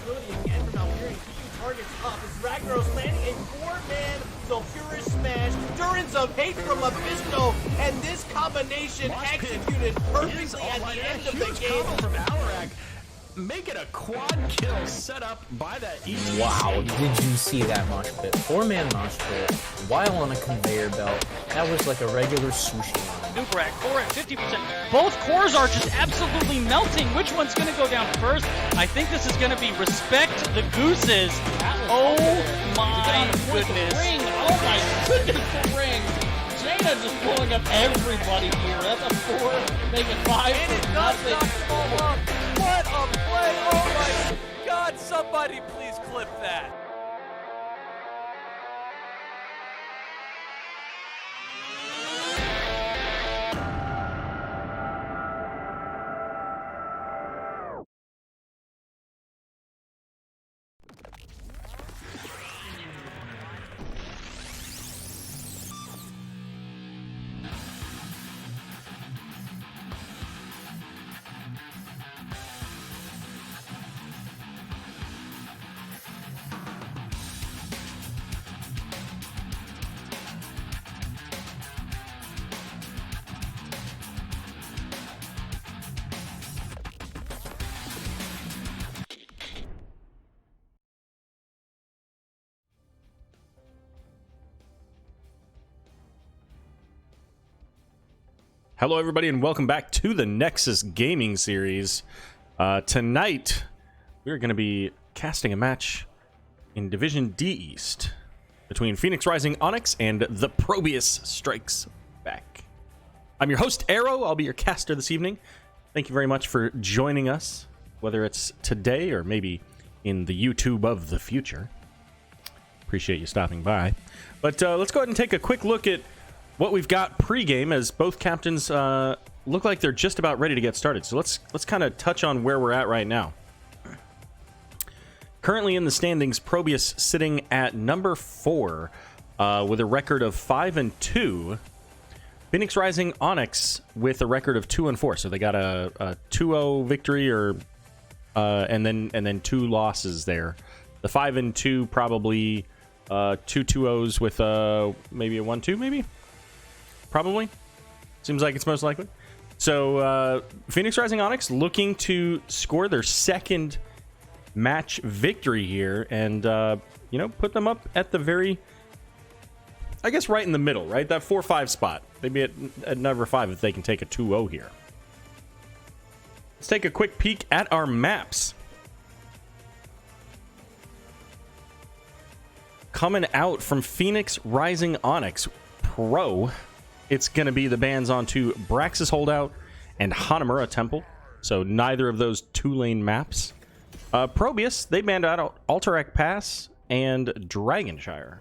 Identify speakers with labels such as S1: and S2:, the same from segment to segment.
S1: possibility at the end from Alperian keeping targets up as Ragnaros landing a 4-man Sulfurous Smash, Durance of Hate from Mephisto, and this combination executed perfectly at the end of the game.
S2: From Alarak, make it a quad kill set up by that East.
S3: Wow, did you see that mosh pit? 4-man mosh pit while on a conveyor belt. That was like a regular sushi line.
S4: Nukerak, 4 at 50%. Both cores are just absolutely melting. Which one's going to go down first? I think this is going to be Respect the Gooses. Oh my goodness.
S5: Ring. Oh my goodness, the ring. Jaina just pulling up everybody here. That's a 4, make it 5
S6: And it
S5: for
S6: does
S5: nothing.
S6: not fall up. What a play. Oh my God, somebody please clip that.
S2: Hello, everybody, and welcome back to the Nexus Gaming Series. Tonight, we're going to be casting a match in Division D East between Phoenix Rising Onyx and the ProBUs Strikes Back. I'm your host, Arrow. I'll be your caster this evening. Thank you very much for joining us, whether it's today or maybe in the YouTube of the future. Appreciate you stopping by. But let's go ahead and take a quick look at what we've got pre-game, as both captains look like they're just about ready to get started. So let's kind of touch on where we're at right now. Currently in the standings, ProBUs sitting at number 4 with a record of 5-2. Phoenix Rising Onyx with a record of 2-4. So they got a 2-0 victory, or and then 2 losses there. The 5-2 probably 2 2-0s with maybe a 1-2 maybe. Probably. Seems like it's most likely. So, Phoenix Rising Onyx looking to score their second match victory here and, you know, put them up at the very, I guess, right in the middle, right? That 4-5 spot. They'd be at number 5 if they can take a 2-0 here. Let's take a quick peek at our maps. Coming out from Phoenix Rising Onyx Pro, it's going to be the bans onto Braxis Holdout and Hanamura Temple. So neither of those 2-lane maps. ProBUs, they banned out Alterac Pass and Dragonshire.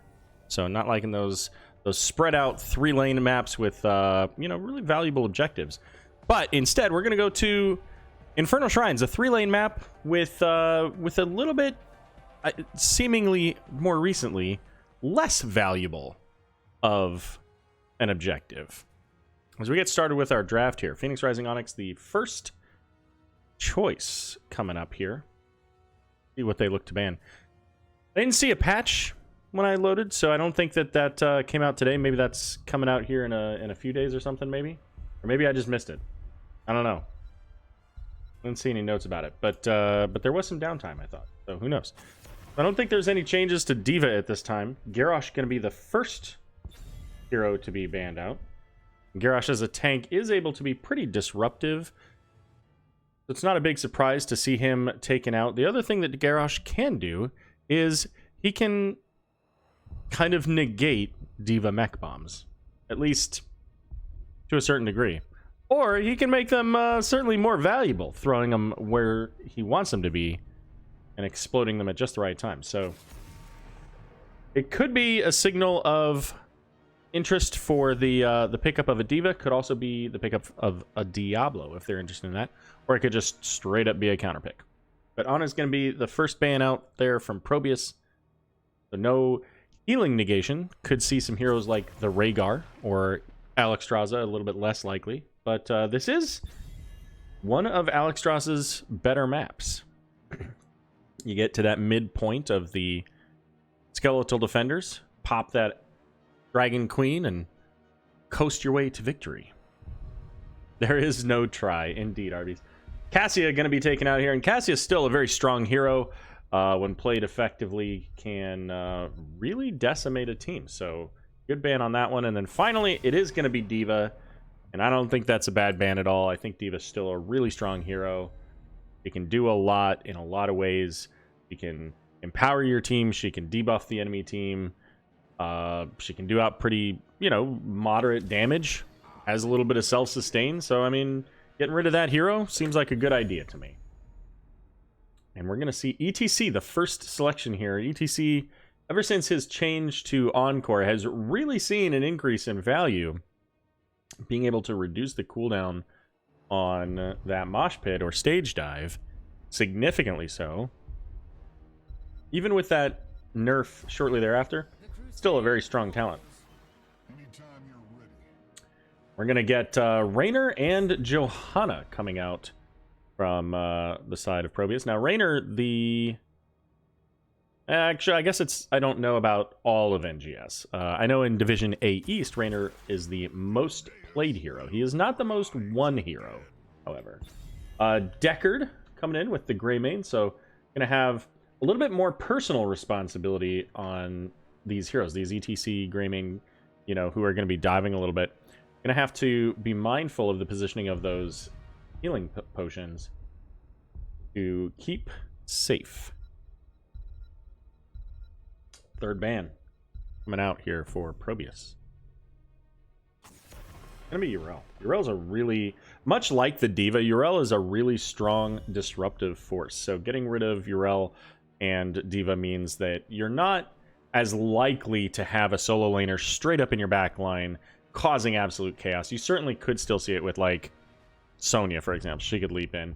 S2: So not liking those spread out 3-lane maps with you know, really valuable objectives. But instead, we're going to go to Infernal Shrines, a 3-lane map with a little bit, seemingly more recently, less valuable of an objective. As we get started with our draft here, Phoenix Rising Onyx, the first choice coming up here. See what they look to ban. I didn't see a patch when I loaded, so I don't think that came out today. Maybe that's coming out here in a few days or something, maybe. Or maybe I just missed it. I don't know. I didn't see any notes about it, but there was some downtime, I thought. So who knows? I don't think there's any changes to D.Va at this time. Garrosh going to be the first hero to be banned out. Garrosh as a tank is able to be pretty disruptive. It's not a big surprise to see him taken out. The other thing that Garrosh can do is he can kind of negate D.Va mech bombs, at least to a certain degree. Or he can make them certainly more valuable, throwing them where he wants them to be and exploding them at just the right time. So it could be a signal of interest for the pickup of a D.Va. Could also be the pickup of a Diablo if they're interested in that, or it could just straight up be a counter pick. But Ana is going to be the first ban out there from ProBUs. So no healing negation. Could see some heroes like the Rhaegar or Alexstrasza, a little bit less likely. But this is one of Alexstrasza's better maps. You get to that midpoint of the skeletal defenders, pop that Dragon Queen, and coast your way to victory. There is no try, indeed, Arby's. Cassia going to be taken out here, and Cassia is still a very strong hero. When played effectively, can really decimate a team. So good ban on that one. And then finally, it is going to be D.Va, and I don't think that's a bad ban at all. I think D.Va's still a really strong hero. She can do a lot in a lot of ways. She can empower your team. She can debuff the enemy team. She can do out pretty, moderate damage. Has a little bit of self-sustain. So, I mean, getting rid of that hero seems like a good idea to me. And we're going to see ETC, the first selection here. ETC, ever since his change to Encore, has really seen an increase in value. Being able to reduce the cooldown on that mosh pit or stage dive, significantly so. Even with that nerf shortly thereafter, still a very strong talent. We're going to get Raynor and Johanna coming out from the side of ProBUs. Now, Raynor, actually, I guess I don't know about all of NGS. I know in Division A East, Raynor is the most played hero. He is not the most won hero, however. Deckard coming in with the gray main, so going to have a little bit more personal responsibility on these heroes, these ETC gray main, who are going to be diving a little bit. Going to have to be mindful of the positioning of those healing potions to keep safe. Third ban coming out here for ProBUs. Gonna be Yrel. Yrel's a really, much like the D.Va, Yrel is a really strong disruptive force. So getting rid of Yrel and D.Va means that you're not as likely to have a solo laner straight up in your back line causing absolute chaos. You certainly could still see it with, like, Sonya, for example. She could leap in.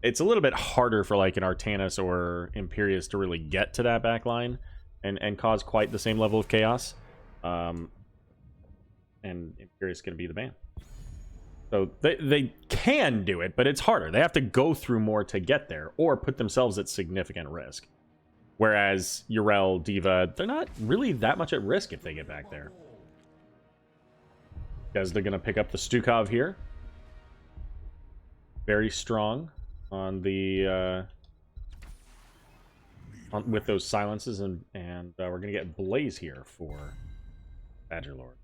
S2: It's a little bit harder for, like, an Artanis or Imperius to really get to that back line and cause quite the same level of chaos. And Imperius is going to be the ban. So they can do it, but it's harder. They have to go through more to get there or put themselves at significant risk. Whereas Yrel, D.Va, they're not really that much at risk if they get back there. Because they're going to pick up the Stukov here. Very strong on the with those silences, and we're going to get Blaze here for Badgerlord.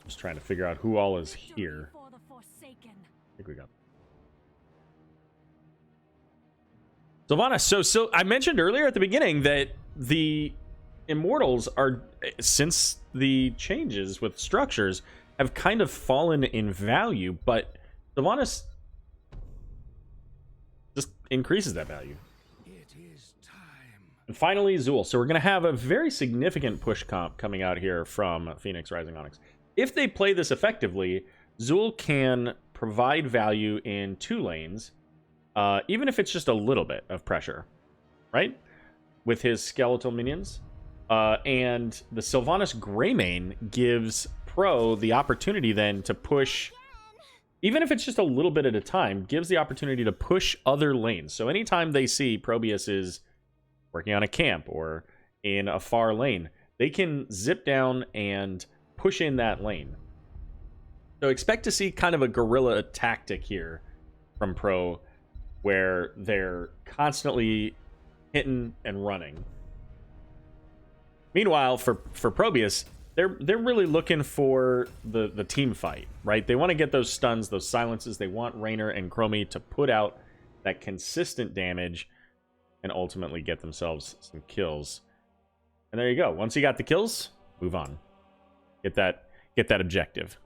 S2: Just trying to figure out who all is here. I think we got Sylvanas. So I mentioned earlier at the beginning that the Immortals are, since the changes with structures, have kind of fallen in value, but Sylvanas just increases that value. It is time. And finally, Zul. So we're going to have a very significant push comp coming out here from Phoenix Rising Onyx. If they play this effectively, Zul can provide value in 2 lanes, even if it's just a little bit of pressure, right? With his skeletal minions. And the Sylvanas Greymane gives Pro the opportunity then to push, even if it's just a little bit at a time, gives the opportunity to push other lanes. So anytime they see ProBUs is working on a camp or in a far lane, they can zip down and push in that lane. So expect to see kind of a guerrilla tactic here from Pro, where they're constantly hitting and running. Meanwhile, for ProBUs, they're really looking for the team fight, right? They want to get those stuns, those silences. They want Raynor and Chromie to put out that consistent damage and ultimately get themselves some kills. And there you go. Once you got the kills, move on. Get that objective.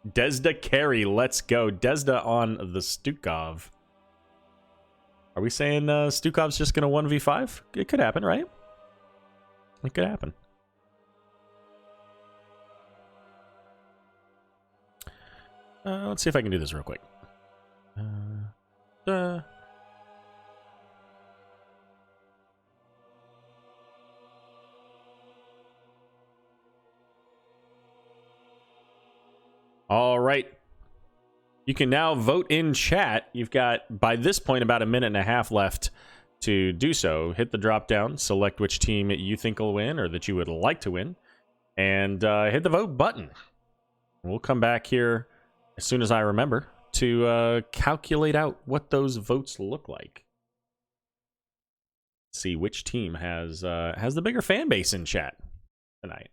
S2: Desda carry, let's go. Desda on the Stukov. Are we saying Stukov's just going to 1v5? It could happen, right? It could happen. Let's see if I can do this real quick. All right. You can now vote in chat. You've got, by this point, about a minute and a half left to do so. Hit the drop down, select which team you think will win or that you would like to win, and hit the vote button. We'll come back here as soon as I remember to calculate out what those votes look like. See which team has the bigger fan base in chat tonight.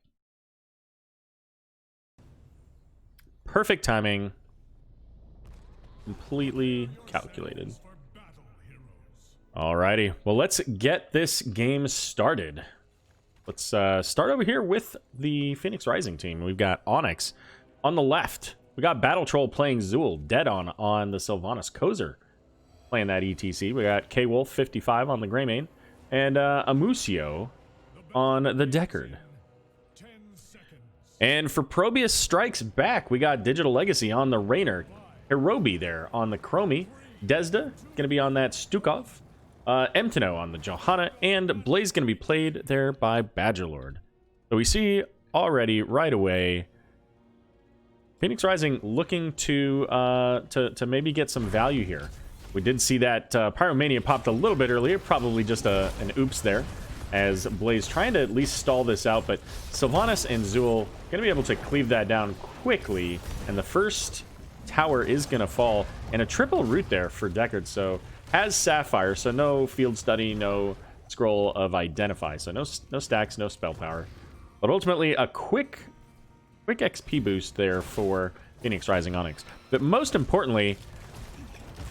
S2: Perfect timing. Completely calculated. Alrighty, well, let's get this game started. Let's start over here with the Phoenix Rising team. We've got Onyx on the left. We got Battle Troll playing Zool. Dead on the Sylvanas. Kozer playing that ETC. We got K-Wolf 55 on the Greymane. And Amusio on the Deckard. And for ProBUs Strikes Back, we got Digital Legacy on the Raynor. Hirobi there on the Chromie. Desda going to be on that Stukov. Emtino on the Johanna. And Blaze going to be played there by Badgerlord. So we see already right away Phoenix Rising looking to maybe get some value here. We did see that Pyromania popped a little bit earlier, probably just an oops there, as Blaze trying to at least stall this out, but Sylvanas and Zool going to be able to cleave that down quickly, and the first tower is going to fall, and a triple root there for Deckard, so has Sapphire, so no Field Study, no Scroll of Identify, so no stacks, no spell power, but ultimately a quick XP boost there for Phoenix Rising Onyx. But most importantly,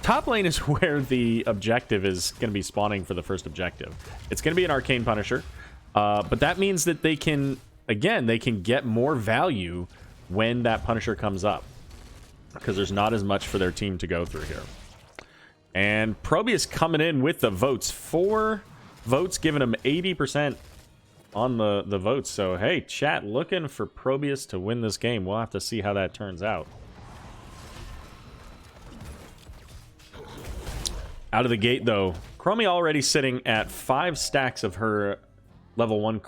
S2: top lane is where the objective is going to be spawning for the first objective. It's going to be an Arcane Punisher, but that means that they can get more value when that Punisher comes up, because there's not as much for their team to go through here. And ProBUs coming in with the votes. 4 votes, giving them 80% on the votes. So, hey, chat, looking for ProBUs to win this game. We'll have to see how that turns out. Out of the gate, though, Chromie already sitting at 5 stacks of her level 1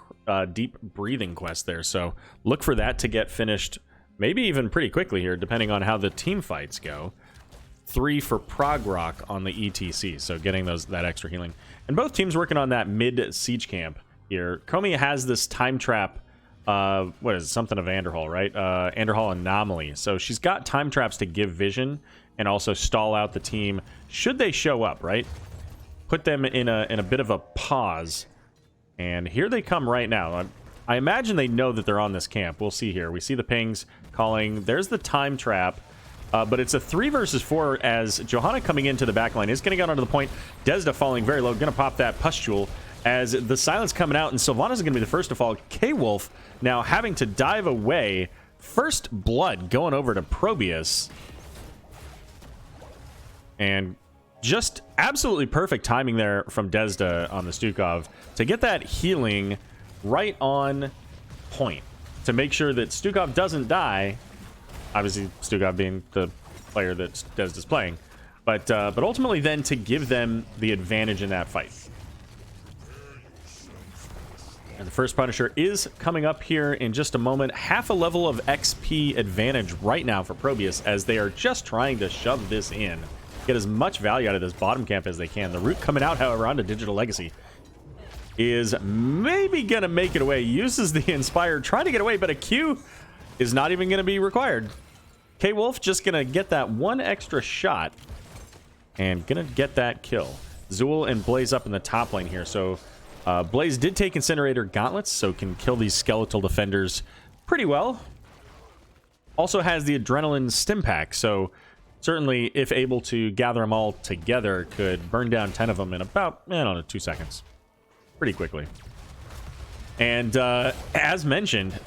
S2: deep breathing quest there. So look for that to get finished maybe even pretty quickly here, depending on how the team fights go. 3 for Prog Rock on the ETC, so getting that extra healing. And both teams working on that mid siege camp here. Chromie has this time trap, what is it, something of Anderhall, right? Anderhall Anomaly. So she's got time traps to give vision and also stall out the team should they show up, right? Put them in a bit of a pause. And here they come right now. I imagine they know that they're on this camp. We'll see here. We see the pings calling. There's the time trap. But it's a 3 versus 4 as Johanna coming into the backline is going to get onto the point. Desda falling very low. Going to pop that pustule as the silence coming out. And Sylvanas is going to be the first to fall. K-Wolf now having to dive away. First blood going over to ProBUs. And just absolutely perfect timing there from Desda on the Stukov to get that healing right on point to make sure that Stukov doesn't die. Obviously, Stukov being the player that Desda's playing, but ultimately then to give them the advantage in that fight. And the first Punisher is coming up here in just a moment. Half a level of XP advantage right now for ProBUs as they are just trying to shove this in. Get as much value out of this bottom camp as they can. The root coming out, however, onto Digital Legacy is maybe going to make it away. Uses the Inspire, trying to get away, but a Q is not even going to be required. K-Wolf just going to get that one extra shot and going to get that kill. Zool and Blaze up in the top lane here. So Blaze did take Incinerator Gauntlets, so can kill these skeletal defenders pretty well. Also has the Adrenaline Stim Pack, so certainly if able to gather them all together, could burn down 10 of them in about, I don't know, 2 seconds. Pretty quickly. And as mentioned,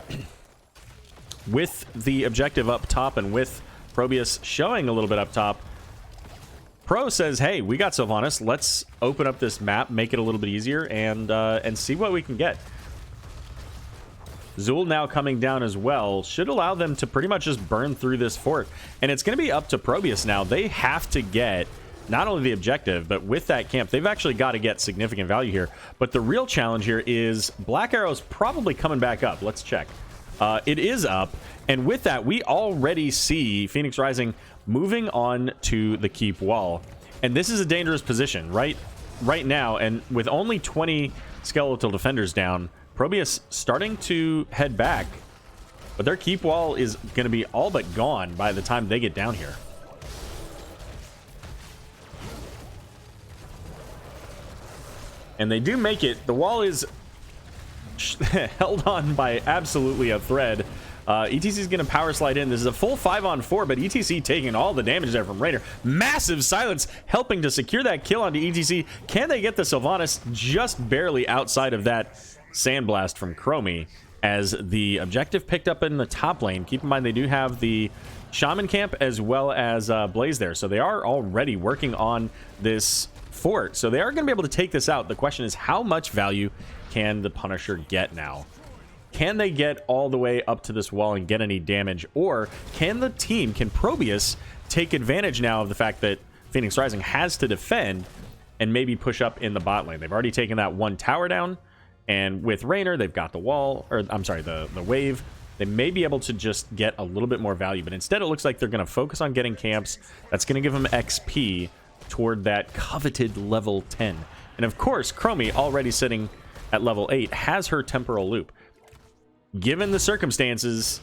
S2: with the objective up top and with ProBUs showing a little bit up top, Pro says, hey, we got Sylvanas. Let's open up this map, make it a little bit easier, and see what we can get. Zool now coming down as well should allow them to pretty much just burn through this fort. And it's going to be up to ProBUs now. They have to get not only the objective, but with that camp, they've actually got to get significant value here. But the real challenge here is Black Arrow's probably coming back up. Let's check. It is up. And with that, we already see Phoenix Rising moving on to the keep wall. And this is a dangerous position right now. And with only 20 skeletal defenders down, ProBUs starting to head back. But their keep wall is going to be all but gone by the time they get down here. And they do make it. The wall is held on by absolutely a thread. ETC is going to power slide in. This is a full 5-on-4, but ETC taking all the damage there from Rainer. Massive silence helping to secure that kill onto ETC. Can they get the Sylvanas just barely outside of that sandblast from Chromie as the objective picked up in the top lane? Keep in mind they do have the Shaman camp as well as Blaze there, so they are already working on this fort. So they are going to be able to take this out. The question is, how much value can the Punisher get now? Can they get all the way up to this wall and get any damage? Or can ProBUs take advantage now of the fact that Phoenix Rising has to defend and maybe push up in the bot lane? They've already taken that one tower down, and with Raynor, they've got the wall, or I'm sorry, the wave. They may be able to just get a little bit more value, but instead it looks like they're going to focus on getting camps. That's going to give them XP toward that coveted level 10. And of course, Chromie, already sitting at level 8, has her temporal loop. Given the circumstances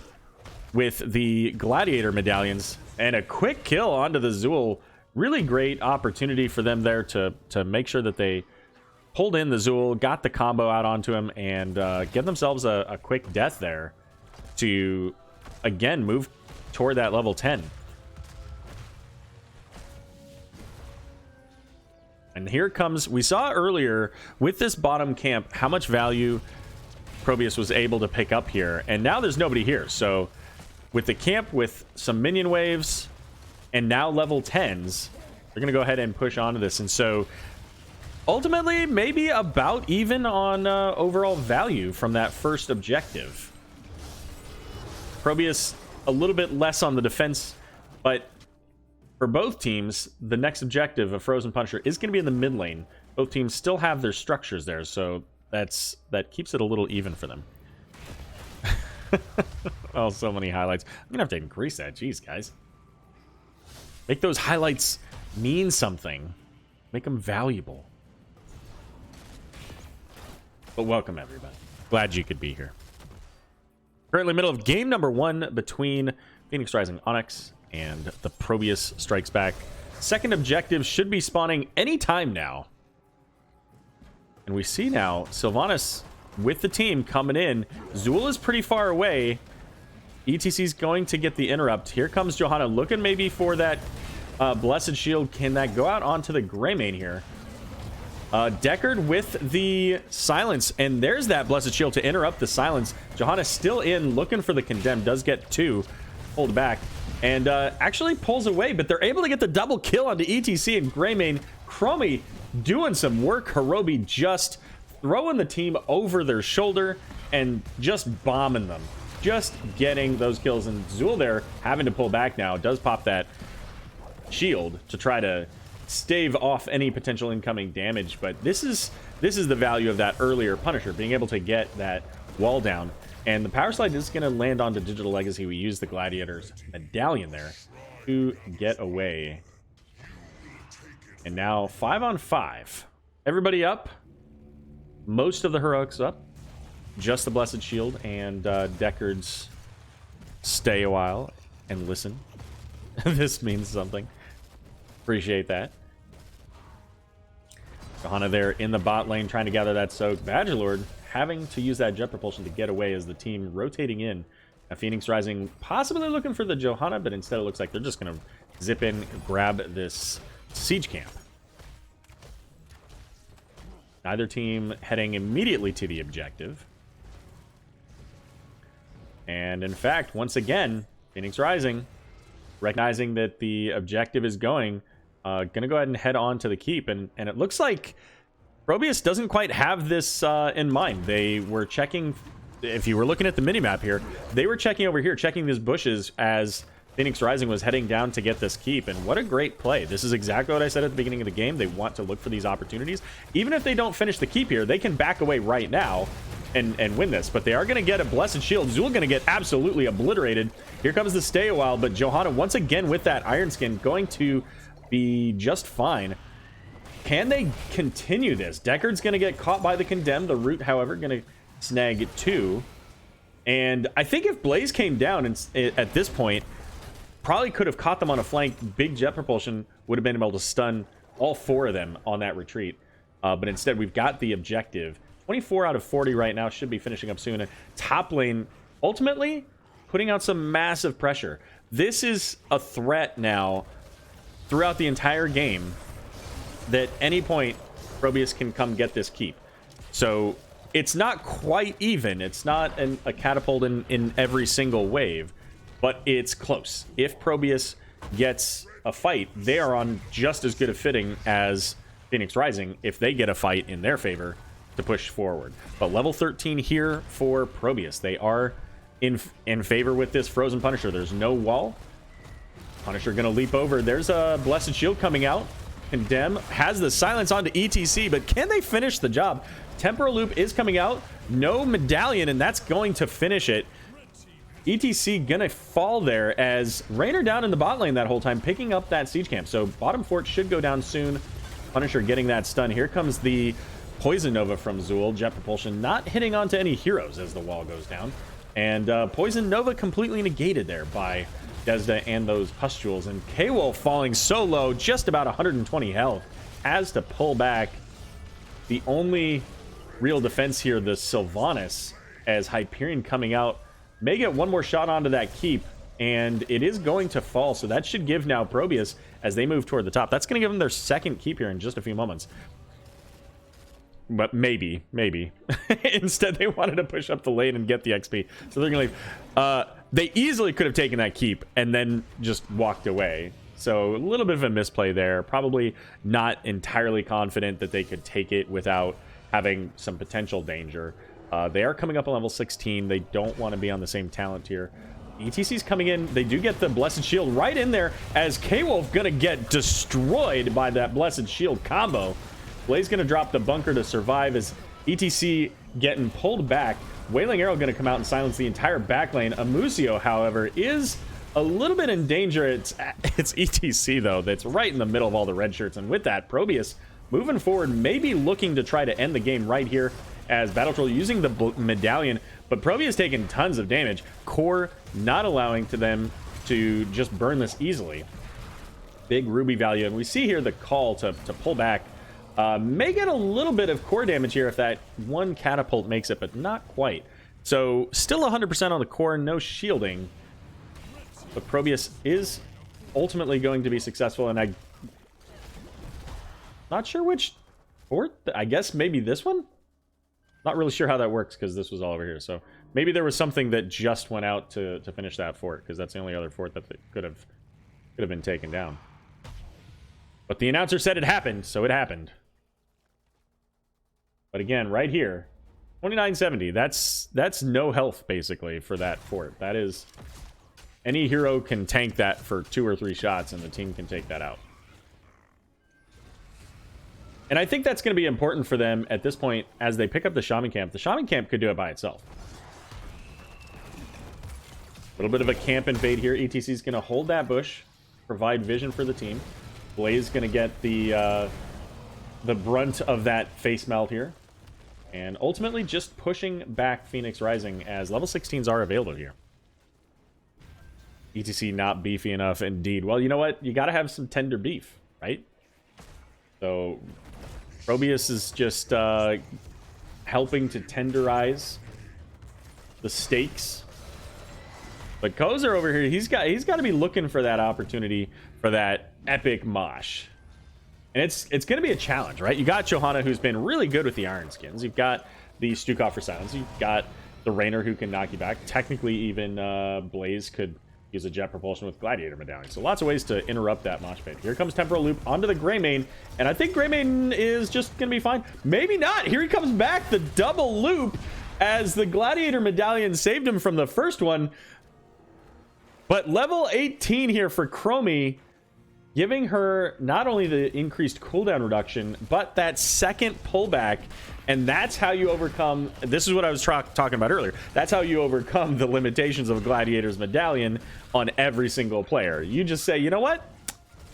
S2: with the gladiator medallions and a quick kill onto the Zool, really great opportunity for them there to make sure that they pulled in the Zool, got the combo out onto him, and get themselves a quick death there to, again, move toward that level 10. And here comes, we saw earlier with this bottom camp how much value ProBUs was able to pick up here, and now there's nobody here. So with the camp, with some minion waves, and now level 10s, they're going to go ahead and push onto this. And so ultimately, maybe about even on overall value from that first objective. ProBUs a little bit less on the defense, but for both teams, the next objective of Frozen Punisher is going to be in the mid lane. Both teams still have their structures there, so that keeps it a little even for them. Oh, so many highlights. I'm gonna have to increase that. Jeez, guys, make those highlights mean something. Make them valuable. But welcome, everybody. Glad you could be here. Currently middle of game number 1 between Phoenix Rising Onyx and the ProBUs Strikes Back. Second objective should be spawning anytime now. And we see now Sylvanas with the team coming in. Zool is pretty far away. ETC's going to get the interrupt. Here comes Johanna looking maybe for that Blessed Shield. Can that go out onto the Greymane here? Deckard with the silence, and there's that Blessed Shield to interrupt the silence. Johanna still in, looking for the Condemned. Does get 2, pulled back, and actually pulls away, but they're able to get the double kill onto ETC and Greymane. Chromie doing some work. Hirobi just throwing the team over their shoulder and just bombing them, just getting those kills. And Zool there having to pull back now, does pop that shield to try to stave off any potential incoming damage. But this is the value of that earlier Punisher, being able to get that wall down. And the power slide is going to land onto Digital Legacy. We use the Gladiator's medallion there to get away. And now 5-on-5. Everybody up. Most of the heroics up. Just the Blessed Shield and Deckard's stay a while and listen. This means something. Appreciate that. Johanna there in the bot lane trying to gather that soak. Badgerlord having to use that jet propulsion to get away as the team rotating in. Now Phoenix Rising possibly looking for the Johanna, but instead it looks like they're just going to zip in, grab this siege camp. Neither team heading immediately to the objective. And in fact, once again, Phoenix Rising, recognizing that the objective is going to go ahead and head on to the keep. And it looks like ProBUs doesn't quite have this in mind. They were checking, if you were looking at the minimap here, they were checking over here, checking these bushes as Phoenix Rising was heading down to get this keep. And what a great play. This is exactly what I said at the beginning of the game. They want to look for these opportunities. Even if they don't finish the keep here, they can back away right now and win this. But they are going to get a Blessed Shield. Zool going to get absolutely obliterated. Here comes the stay a while, but Johanna once again with that Iron Skin going to be just fine. Can they continue this? Deckard's going to get caught by the Condemned. The Root, however, going to snag 2. And I think if Blaze came down at this point, probably could have caught them on a flank. Big Jet Propulsion would have been able to stun all 4 of them on that retreat. But instead, we've got the objective. 24 out of 40 right now. Should be finishing up soon. And top lane, ultimately, putting out some massive pressure. This is a threat now throughout the entire game that any point ProBUs can come get this keep. So it's not quite even. It's not a catapult in every single wave, but it's close. If ProBUs gets a fight, they are on just as good a footing as Phoenix Rising if they get a fight in their favor to push forward. But level 13 here for ProBUs. They are in favor with this Frozen Punisher. There's no wall. Punisher gonna leap over. There's a Blessed Shield coming out. Condemn has the silence onto ETC, but can they finish the job? Temporal Loop is coming out. No Medallion, and that's going to finish it. ETC gonna fall there as Raynor down in the bot lane that whole time, picking up that siege camp. So bottom fort should go down soon. Punisher getting that stun. Here comes the Poison Nova from Zool. Jet Propulsion not hitting onto any heroes as the wall goes down. And Poison Nova completely negated there by Desda and those pustules, and K-Wolf falling so low, just about 120 health, has to pull back. The only real defense here, the Sylvanas, as Hyperion coming out, may get one more shot onto that keep, and it is going to fall, so that should give now ProBUs, as they move toward the top. That's going to give them their second keep here in just a few moments. But maybe. Instead, they wanted to push up the lane and get the XP, so they're going to leave. They easily could have taken that keep and then just walked away. So a little bit of a misplay there. Probably not entirely confident that they could take it without having some potential danger. They are coming up on level 16. They don't want to be on the same talent tier. ETC's coming in. They do get the Blessed Shield right in there as K-Wolf going to get destroyed by that Blessed Shield combo. Blaze going to drop the bunker to survive as ETC getting pulled back. Wailing Arrow going to come out and silence the entire back lane. Amusio, however, is a little bit in danger. It's ETC, though, that's right in the middle of all the red shirts. And with that, ProBUs moving forward, maybe looking to try to end the game right here as Battle Troll using the Medallion. But ProBUs taking tons of damage. Core not allowing to them to just burn this easily. Big Ruby value. And we see here the call to pull back. May get a little bit of core damage here if that one catapult makes it, but not quite. So still 100% on the core, no shielding. But ProBUs is ultimately going to be successful, and I'm not sure which fort. I guess maybe this one? Not really sure how that works because this was all over here. So maybe there was something that just went out to finish that fort, because that's the only other fort that could have been taken down. But the announcer said it happened, so it happened. But again, right here, 2970. That's no health basically for that fort. That is, any hero can tank that for 2 or 3 shots, and the team can take that out. And I think that's going to be important for them at this point as they pick up the Shaman Camp. The Shaman Camp could do it by itself. A little bit of a camp invade here. ETC is going to hold that bush, provide vision for the team. Blaze going to get the brunt of that face melt here. And ultimately just pushing back Phoenix Rising as level 16s are available here. ETC not beefy enough indeed. Well, you know what? You got to have some tender beef, right? So ProBUs is just helping to tenderize the steaks. But Kozer over here, he's got to be looking for that opportunity for that epic mosh. And it's going to be a challenge, right? You got Johanna, who's been really good with the Iron Skins. You've got the Stukov for silence. You've got the Raynor, who can knock you back. Technically, even Blaze could use a Jet Propulsion with Gladiator Medallion. So lots of ways to interrupt that mosh pit. Here comes Temporal Loop onto the Greymane, and I think Greymane is just going to be fine. Maybe not. Here he comes back, the double loop, as the Gladiator Medallion saved him from the first one. But level 18 here for Chromie, giving her not only the increased cooldown reduction, but that second pullback And that's how you overcome, this is what I was talking about earlier, that's how you overcome the limitations of Gladiator's Medallion on every single player. You just say, you know what?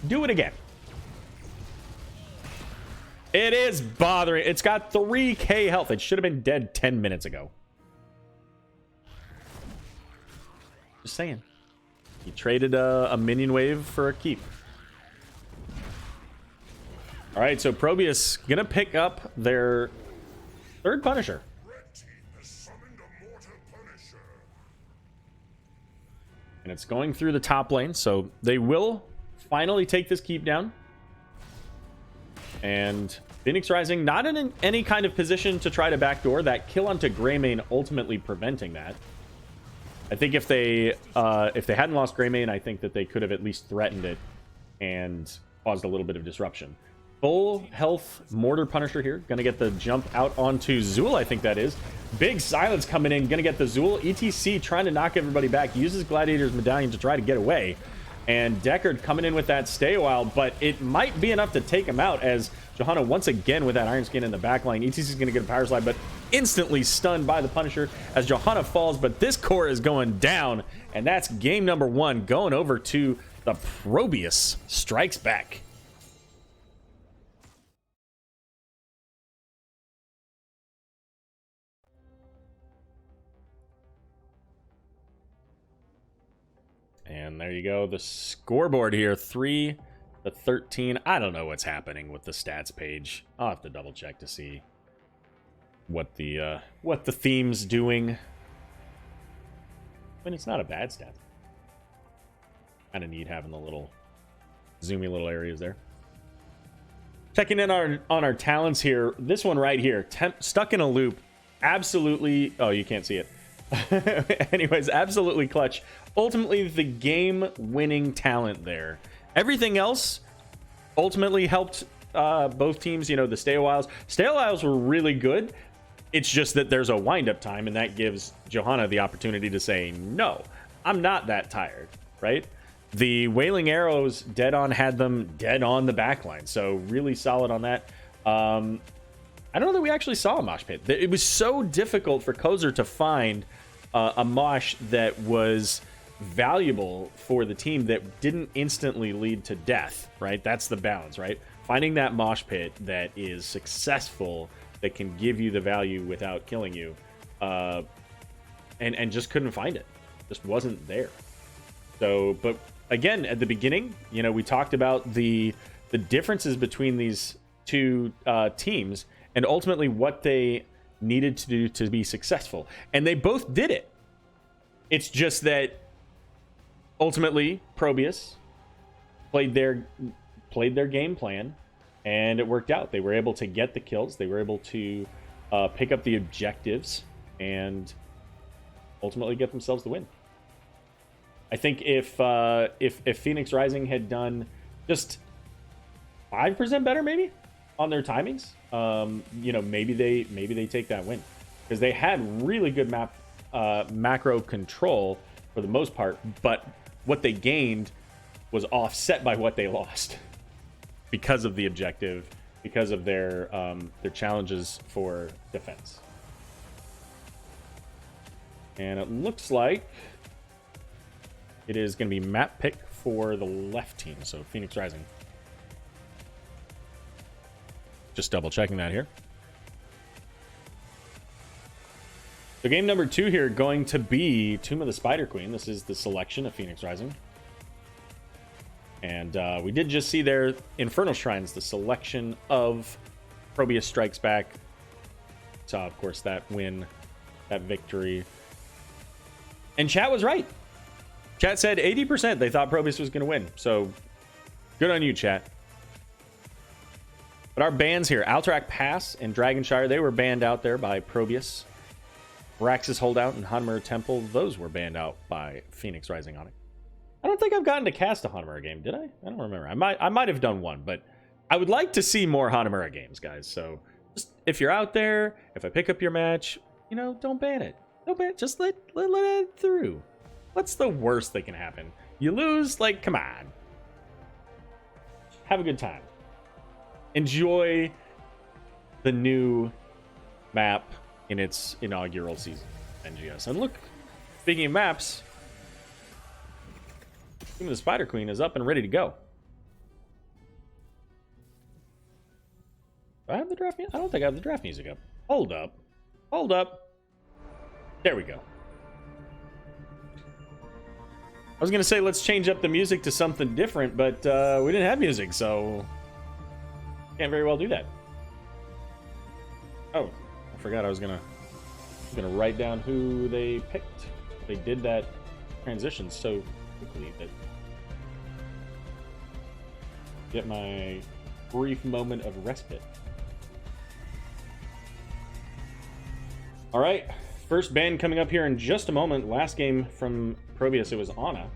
S2: Do it again. It is bothering. It's got 3k health. It should have been dead 10 minutes ago. Just saying. He traded a minion wave for a keep. All right, so ProBUs gonna pick up their third Punisher. And it's going through the top lane, so they will finally take this keep down. And Phoenix Rising not in any kind of position to try to backdoor. That kill onto Greymane ultimately preventing that. I think if they hadn't lost Greymane, I think that they could have at least threatened it and caused a little bit of disruption. Full health Mortar Punisher here. Gonna get the jump out onto Zool, I think that is. Big silence coming in. Gonna get the Zool. ETC trying to knock everybody back. Uses Gladiator's Medallion to try to get away. And Deckard coming in with that stay a while, but it might be enough to take him out as Johanna once again with that Iron Skin in the back line. ETC is gonna get a power slide, but instantly stunned by the Punisher as Johanna falls, but this core is going down, and that's game number 1 going over to the ProBUs Strikes Back. And there you go, the scoreboard here, 3-13. I don't know what's happening with the stats page. I'll have to double check to see what the theme's doing. I mean, it's not a bad stat. Kind of neat having the little zoomy little areas there. Checking in on our talents here. This one right here, stuck in a loop. Absolutely. Oh, you can't see it. Anyways, absolutely clutch. Ultimately, the game-winning talent there. Everything else ultimately helped both teams. You know, the stay-a-whiles. Stay-a-whiles were really good. It's just that there's a wind-up time, and that gives Johanna the opportunity to say, no, I'm not that tired, right? The Wailing Arrows dead-on had them dead on the backline, so really solid on that. I don't know that we actually saw a mosh pit. It was so difficult for Kozer to find a mosh that was valuable for the team that didn't instantly lead to death, right? That's the balance, right? Finding that mosh pit that is successful, that can give you the value without killing you, and just couldn't find it. Just wasn't there. So, but again, at the beginning, you know, we talked about the differences between these two teams and ultimately what they needed to do to be successful. And they both did it. It's just that ultimately ProBUs played their game plan and it worked out. They were able to get the kills. They were able to pick up the objectives and ultimately get themselves the win. I think if Phoenix Rising had done just 5% better maybe on their timings, you know, maybe they take that win, because they had really good macro control for the most part, but what they gained was offset by what they lost because of the objective, because of their challenges for defense. And it looks like it is going to be map pick for the left team, so Phoenix Rising. Just double checking that here. So game number 2 here going to be Tomb of the Spider Queen. This is the selection of Phoenix Rising. And we did just see there Infernal Shrines, the selection of ProBUs Strikes Back. Saw, of course, that win, that victory. And chat was right. Chat said 80% they thought ProBUs was going to win. So good on you, chat. But our bans here, Alterac Pass and Dragonshire, they were banned out there by ProBUs. Raxus Holdout and Hanamura Temple, those were banned out by Phoenix Rising Onyx. I don't think I've gotten to cast a Hanamura game, did I? I don't remember. I might have done one, but I would like to see more Hanamura games, guys. So just if you're out there, if I pick up your match, you know, don't ban it. Don't ban it. Just let it through. What's the worst that can happen? You lose, like, come on. Have a good time. Enjoy the new map in its inaugural season, NGS. And look, speaking of maps, even the Spider Queen is up and ready to go. Do I have the draft music? I don't think I have the draft music up. Hold up. Hold up. There we go. I was going to say let's change up the music to something different, but we didn't have music, so can't very well do that. Oh, I forgot I was gonna write down who they picked. They did that transition so quickly that get my brief moment of respite. All right, first ban coming up here in just a moment. Last game from ProBUs, it was Anna.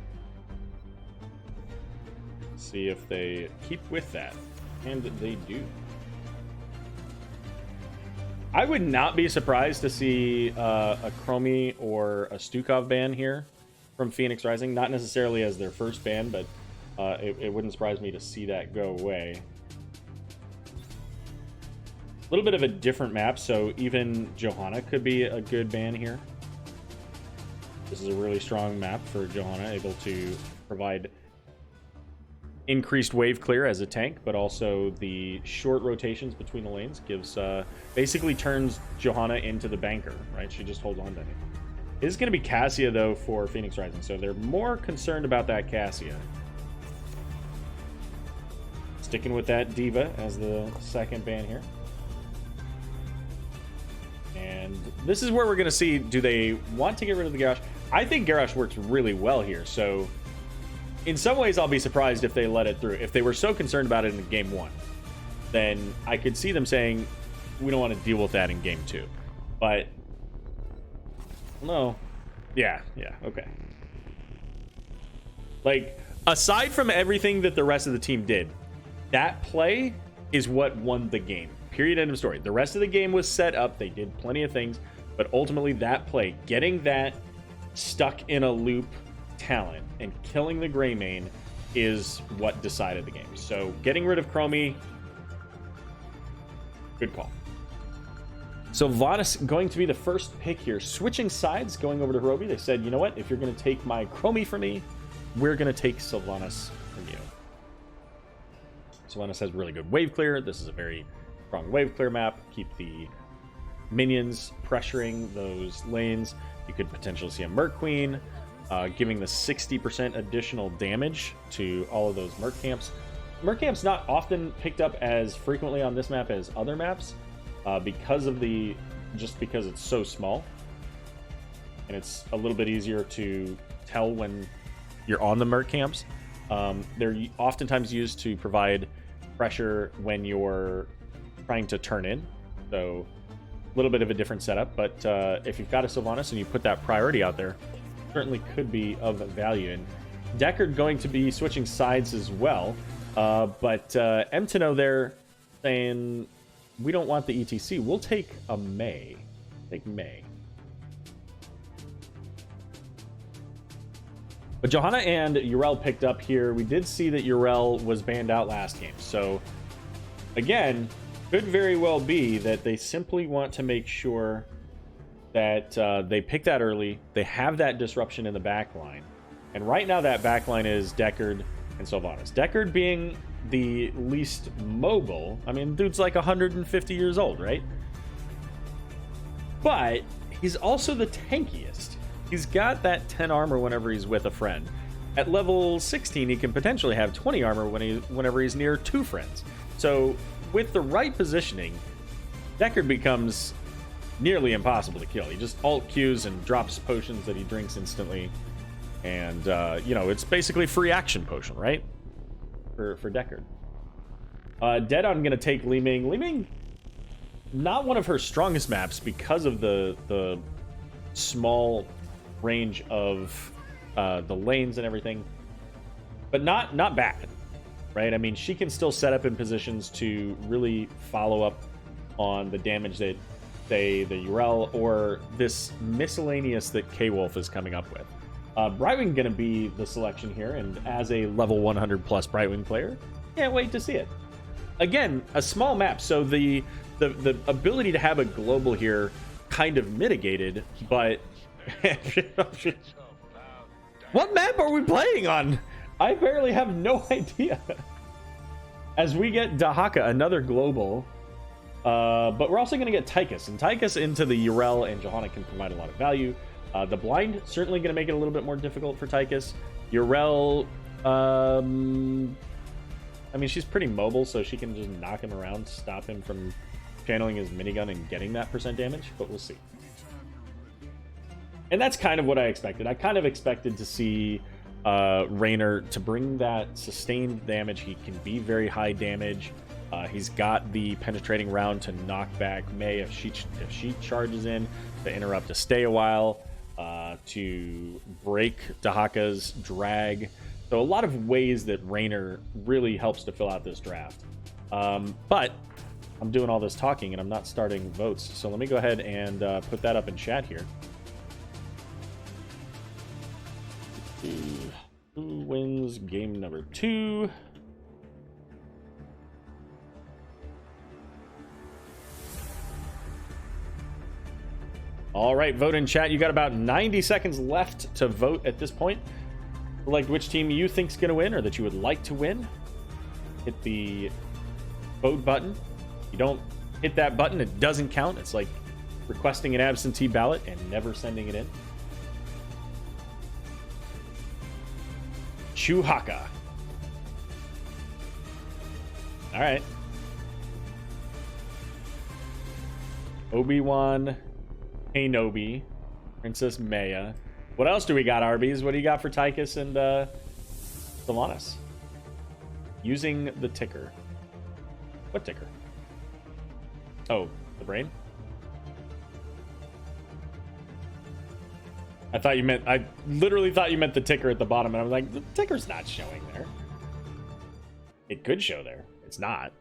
S2: See if they keep with that, and they do. I would not be surprised to see a Chromie or a Stukov ban here from Phoenix Rising. Not necessarily as their first ban, but it wouldn't surprise me to see that go away. A little bit of a different map, so even Johanna could be a good ban here. This is a really strong map for Johanna, able to provide increased wave clear as a tank, but also the short rotations between the lanes gives basically turns Johanna into the banker, right? She just holds on to it. It is going to be Cassia though for Phoenix Rising, so they're more concerned about that Cassia. Sticking with that Diva as the second ban here. And this is where we're going to see, do they want to get rid of the Garrosh? I think Garrosh works really well here, so in some ways I'll be surprised if they let it through. If they were so concerned about it in game 1, then I could see them saying, we don't want to deal with that in game 2. But, no. Yeah, okay. Like, aside from everything that the rest of the team did, that play is what won the game. Period, end of story. The rest of the game was set up. They did plenty of things, but ultimately that play, getting that stuck in a loop talent and killing the gray main is what decided the game. So getting rid of Chromie, good call. So Vanis going to be the first pick here. Switching sides, going over to Hirobi. They said, you know what? If you're going to take my Chromie from me, we're going to take Sylvanas from you. Sylvanas has really good wave clear. This is a very strong wave clear map. Keep the minions pressuring those lanes. You could potentially see a Merc Queen, giving the 60% additional damage to all of those Merc camps. Merc camps not often picked up as frequently on this map as other maps because it's so small, and it's a little bit easier to tell when you're on the Merc camps. They're oftentimes used to provide pressure when you're trying to turn in, so a little bit of a different setup. But if you've got a Sylvanas and you put that priority out there, certainly could be of value. And Deckard going to be switching sides as well, but Mtino there saying we don't want the ETC, we'll take a May. Take May. But Johanna and Yrel picked up here. We did see that Yrel was banned out last game, so again, could very well be that they simply want to make sure that they pick that early. They have that disruption in the back line. And right now that back line is Deckard and Sylvanas. Deckard being the least mobile. I mean, dude's like 150 years old, right? But he's also the tankiest. He's got that 10 armor whenever he's with a friend. At level 16, he can potentially have 20 armor whenever he's near 2 friends. So with the right positioning, Deckard becomes nearly impossible to kill. He just alt Qs and drops potions that he drinks instantly. And, you know, it's basically free action potion, right? For Deckard. Dead, I'm going to take Li Ming. Li Ming, not one of her strongest maps because of the small range of the lanes and everything. But not bad. Right? I mean, she can still set up in positions to really follow up on the damage that, say, the Yrel or this miscellaneous that K-Wolf is coming up with. Brightwing going to be the selection here, and as a level 100 plus Brightwing player, can't wait to see it. Again, a small map, so the the ability to have a global here kind of mitigated, but what map are we playing on? I barely have no idea. As we get Dahaka, another global, but we're also going to get Tychus, and Tychus into the Yrel and Johanna can provide a lot of value. The blind certainly going to make it a little bit more difficult for Tychus. Yrel, I mean, she's pretty mobile, so she can just knock him around, stop him from channeling his minigun and getting that % damage, but we'll see. And that's kind of what I expected. I kind of expected to see Raynor to bring that sustained damage. He can be very high damage. He's got the penetrating round to knock back Mei if she charges in, to interrupt to stay a while, to break Dahaka's drag. So a lot of ways that Raynor really helps to fill out this draft. But I'm doing all this talking and I'm not starting votes. So let me go ahead and put that up in chat here. Who wins game number 2? All right, vote in chat. You got about 90 seconds left to vote at this point. Select which team you think's going to win or that you would like to win. Hit the vote button. If you don't hit that button, it doesn't count. It's like requesting an absentee ballot and never sending it in. Chuhaka. All right. Obi-Wan Kenobi, Princess Maya. What else do we got, Arby's? What do you got for Tychus and Sylvanas? Using the ticker. What ticker? Oh, the brain? I literally thought you meant the ticker at the bottom, and I was like, the ticker's not showing there. It could show there. It's not.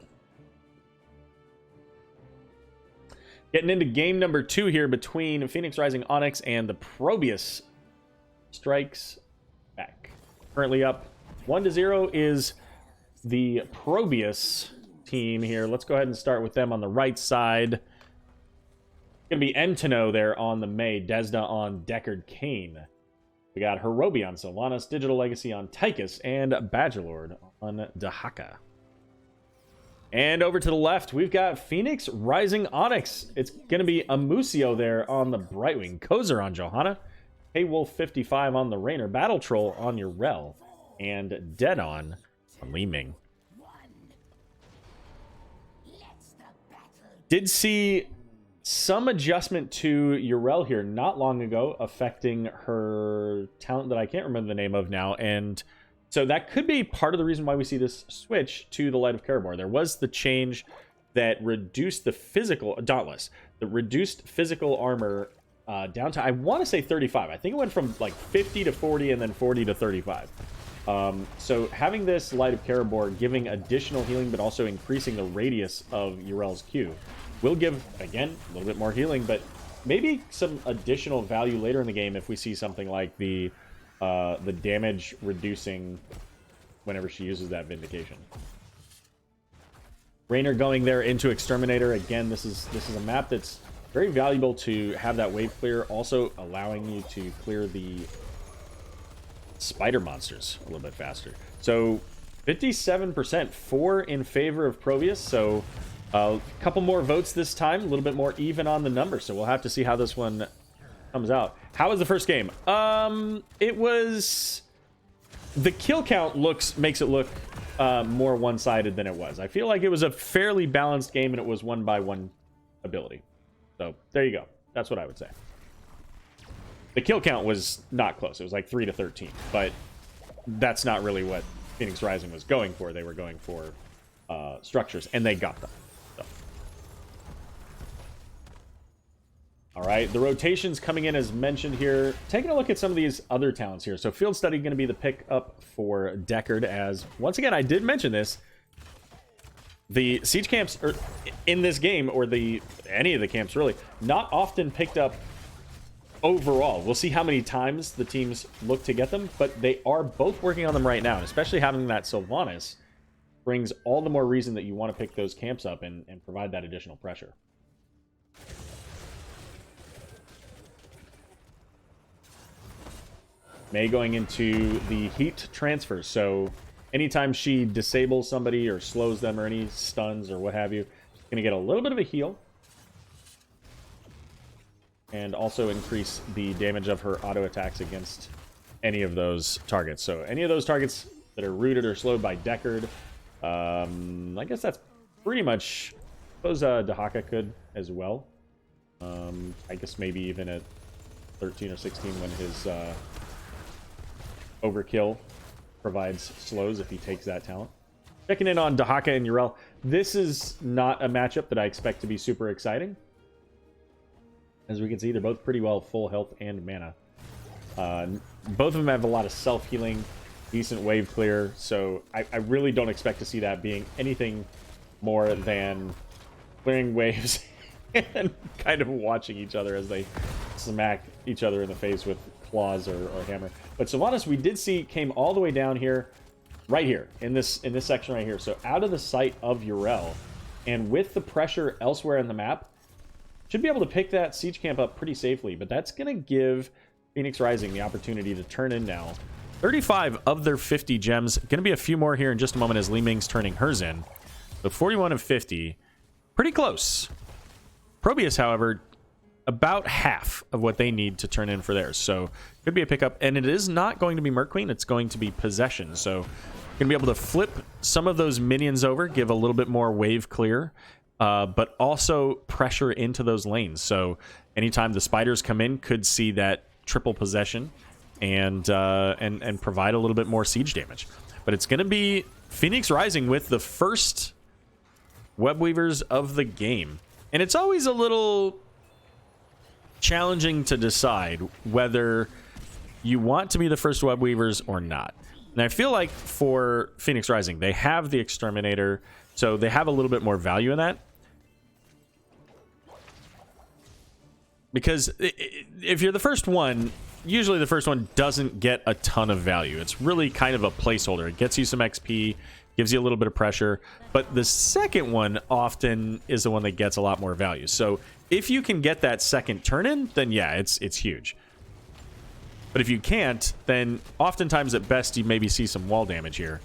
S2: Getting into game number 2 here between Phoenix Rising Onyx and the ProBUs Strikes Back. Currently up 1-0 is the ProBUs team here. Let's go ahead and start with them on the right side. Gonna be Entino there on the Mei, Desda on Deckard Cain. We got Hirobi on Sylvanas, Digital Legacy on Tychus, and Badgerlord on Dahaka. And over to the left, we've got Phoenix Rising Onyx. It's going to be Amusio there on the Brightwing, Kozer on Johanna, Wolf 55 on the Raynor, Battle Troll on Yrel, and Dead on Li Ming. Did see some adjustment to Yrel here not long ago, affecting her talent that I can't remember the name of now, and so that could be part of the reason why we see this switch to the Light of Karabor. There was the change that reduced the physical Dauntless, the reduced physical armor down to, I want to say 35. I think it went from like 50 to 40 and then 40 to 35. So having this Light of Karabor giving additional healing, but also increasing the radius of Yrel's Q will give, again, a little bit more healing, but maybe some additional value later in the game if we see something like the damage reducing whenever she uses that Vindication. Raynor going there into Exterminator. Again, this is a map that's very valuable to have that wave clear, also allowing you to clear the spider monsters a little bit faster. So 57%, 4 in favor of ProBUs. So a couple more votes this time, a little bit more even on the number. So we'll have to see how this one comes out. How was the first game? It was, the kill count makes it look more one-sided than it was. I feel like it was a fairly balanced game and it was 1-by-1 ability. So there you go. That's what I would say. The kill count was not close. It was like 3 to 13, but that's not really what Phoenix Rising was going for. They were going for structures, and they got them. So. All right, the rotations coming in as mentioned here. Taking a look at some of these other talents here. So Field Study going to be the pick up for Deckard, as once again, I did mention this. The siege camps are, in this game, or any of the camps really, not often picked up overall. We'll see how many times the teams look to get them, but they are both working on them right now, and especially having that Sylvanas brings all the more reason that you want to pick those camps up and provide that additional pressure. Mei going into the heat transfer. So anytime she disables somebody or slows them or any stuns or what have you, she's going to get a little bit of a heal. And also increase the damage of her auto attacks against any of those targets. So any of those targets that are rooted or slowed by Deckard, I guess that's pretty much... I suppose Dahaka could as well. I guess maybe even at 13 or 16 when his overkill provides slows if he takes that talent. Checking in on Dahaka and Yrel. This is not a matchup that I expect to be super exciting. As we can see, they're both pretty well full health and mana. Both of them have a lot of self-healing, decent wave clear, so I really don't expect to see that being anything more than clearing waves and kind of watching each other as they smack each other in the face with claws or hammer. But Sylvanas, we did see, came all the way down here, right here, in this section right here. So out of the sight of Yrel, and with the pressure elsewhere in the map, should be able to pick that siege camp up pretty safely. But that's going to give Phoenix Rising the opportunity to turn in now. 35 of their 50 gems. Going to be a few more here in just a moment as Li Ming's turning hers in. So 41 of 50. Pretty close. ProBUs, however, about half of what they need to turn in for theirs. So could be a pickup. And it is not going to be Merc Queen. It's going to be Possession. So going to be able to flip some of those minions over, give a little bit more wave clear, but also pressure into those lanes. So anytime the spiders come in, could see that triple possession and provide a little bit more siege damage. But it's going to be Phoenix Rising with the first web weavers of the game. And it's always a little challenging to decide whether you want to be the first web weavers or not. And I feel like for Phoenix Rising, they have the Exterminator, so they have a little bit more value in that. Because if you're the first one, usually the first one doesn't get a ton of value. It's really kind of a placeholder. It gets you some XP, gives you a little bit of pressure, but the second one often is the one that gets a lot more value. So if you can get that second turn in, then yeah, it's huge. But if you can't, then oftentimes at best you maybe see some wall damage here.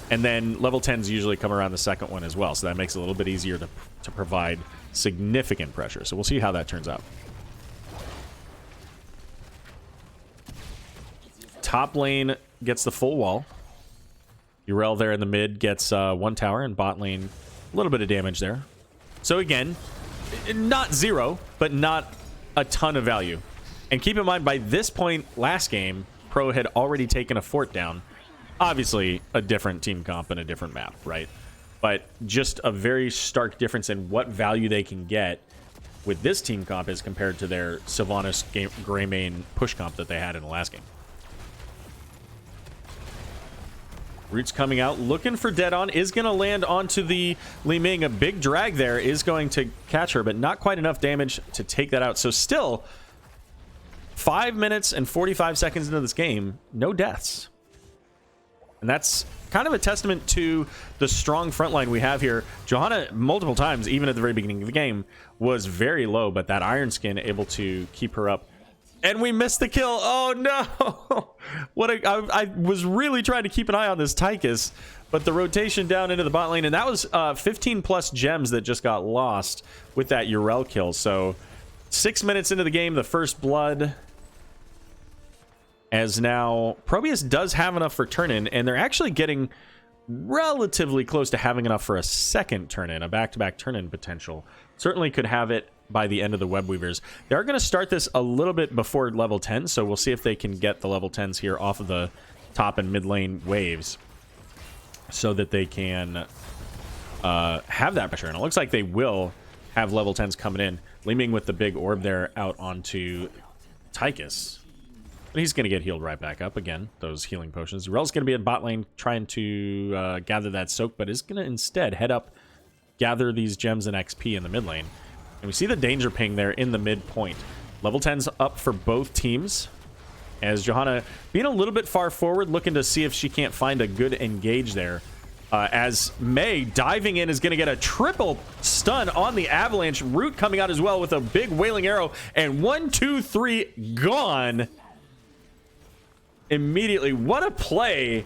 S2: And then level 10s usually come around the second one as well, so that makes it a little bit easier to provide significant pressure. So we'll see how that turns out. Top lane gets the full wall. Yrel there in the mid gets one tower, and bot lane a little bit of damage there. So again, not zero, but not a ton of value. And keep in mind, by this point last game, Pro had already taken a fort down. Obviously, a different team comp and a different map, right? But just a very stark difference in what value they can get with this team comp as compared to their Sylvanas Greymane push comp that they had in the last game. Roots coming out, looking for Dead On, is going to land onto the Li Ming. A big drag there is going to catch her, but not quite enough damage to take that out. So still, 5 minutes and 45 seconds into this game, no deaths. And that's kind of a testament to the strong front line we have here. Johanna, multiple times, even at the very beginning of the game, was very low, but that Iron Skin able to keep her up. And we missed the kill. Oh no! I was really trying to keep an eye on this Tychus, but the rotation down into the bot lane, and that was 15 plus gems that just got lost with that Yrel kill. So 6 minutes into the game, the first blood. As now ProBUs does have enough for turn-in, and they're actually getting relatively close to having enough for a second turn-in, a back-to-back turn-in potential. Certainly could have it by the end of the web weavers. They are going to start this a little bit before level 10, so we'll see if they can get the level 10s here off of the top and mid lane waves so that they can have that pressure. And it looks like they will have level 10s coming in. Li Ming with the big orb there out onto Tychus. But he's going to get healed right back up again, those healing potions. Rel's going to be in bot lane trying to gather that soak, but is going to instead head up, gather these gems and XP in the mid lane. And we see the danger ping there in the midpoint. Level 10's up for both teams. As Johanna being a little bit far forward, looking to see if she can't find a good engage there. as May diving in is going to get a triple stun on the Avalanche. Root coming out as well with a big Wailing Arrow, and 1, 2, 3 gone immediately. What a play.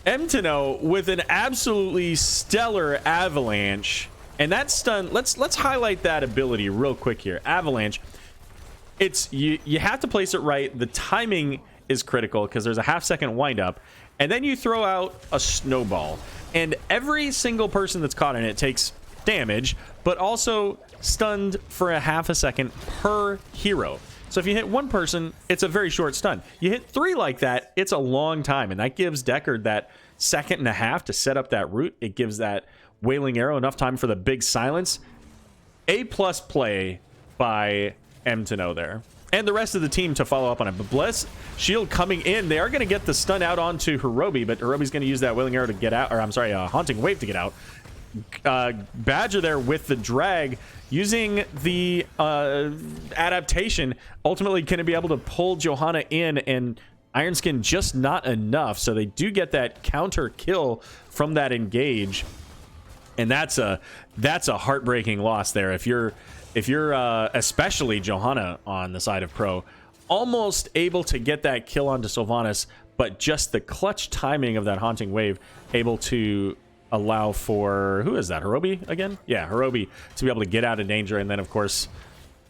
S2: Emtino with an absolutely stellar Avalanche. And that stun, let's highlight that ability real quick here. Avalanche, it's you have to place it right. The timing is critical because there's a half-second windup, and then you throw out a snowball, and every single person that's caught in it takes damage, but also stunned for a half a second per hero. So if you hit one person, it's a very short stun. You hit 3 like that, it's a long time, and that gives Deckard that second and a half to set up that route. It gives that Wailing Arrow enough time for the big silence. A+ play by Emtino there. And the rest of the team to follow up on it. But Bless Shield coming in. They are going to get the stun out onto Hirobi, but Hirobi's going to use that Wailing Arrow to get out, or I'm sorry, Haunting Wave to get out. Badger there with the drag, using the adaptation, ultimately going to be able to pull Johanna in, and Ironskin just not enough. So they do get that counter kill from that engage. And that's a heartbreaking loss there. If you're especially Johanna on the side of Pro, almost able to get that kill onto Sylvanas, but just the clutch timing of that Haunting Wave able to allow for, who is that, Hirobi again? Yeah, Hirobi to be able to get out of danger. And then of course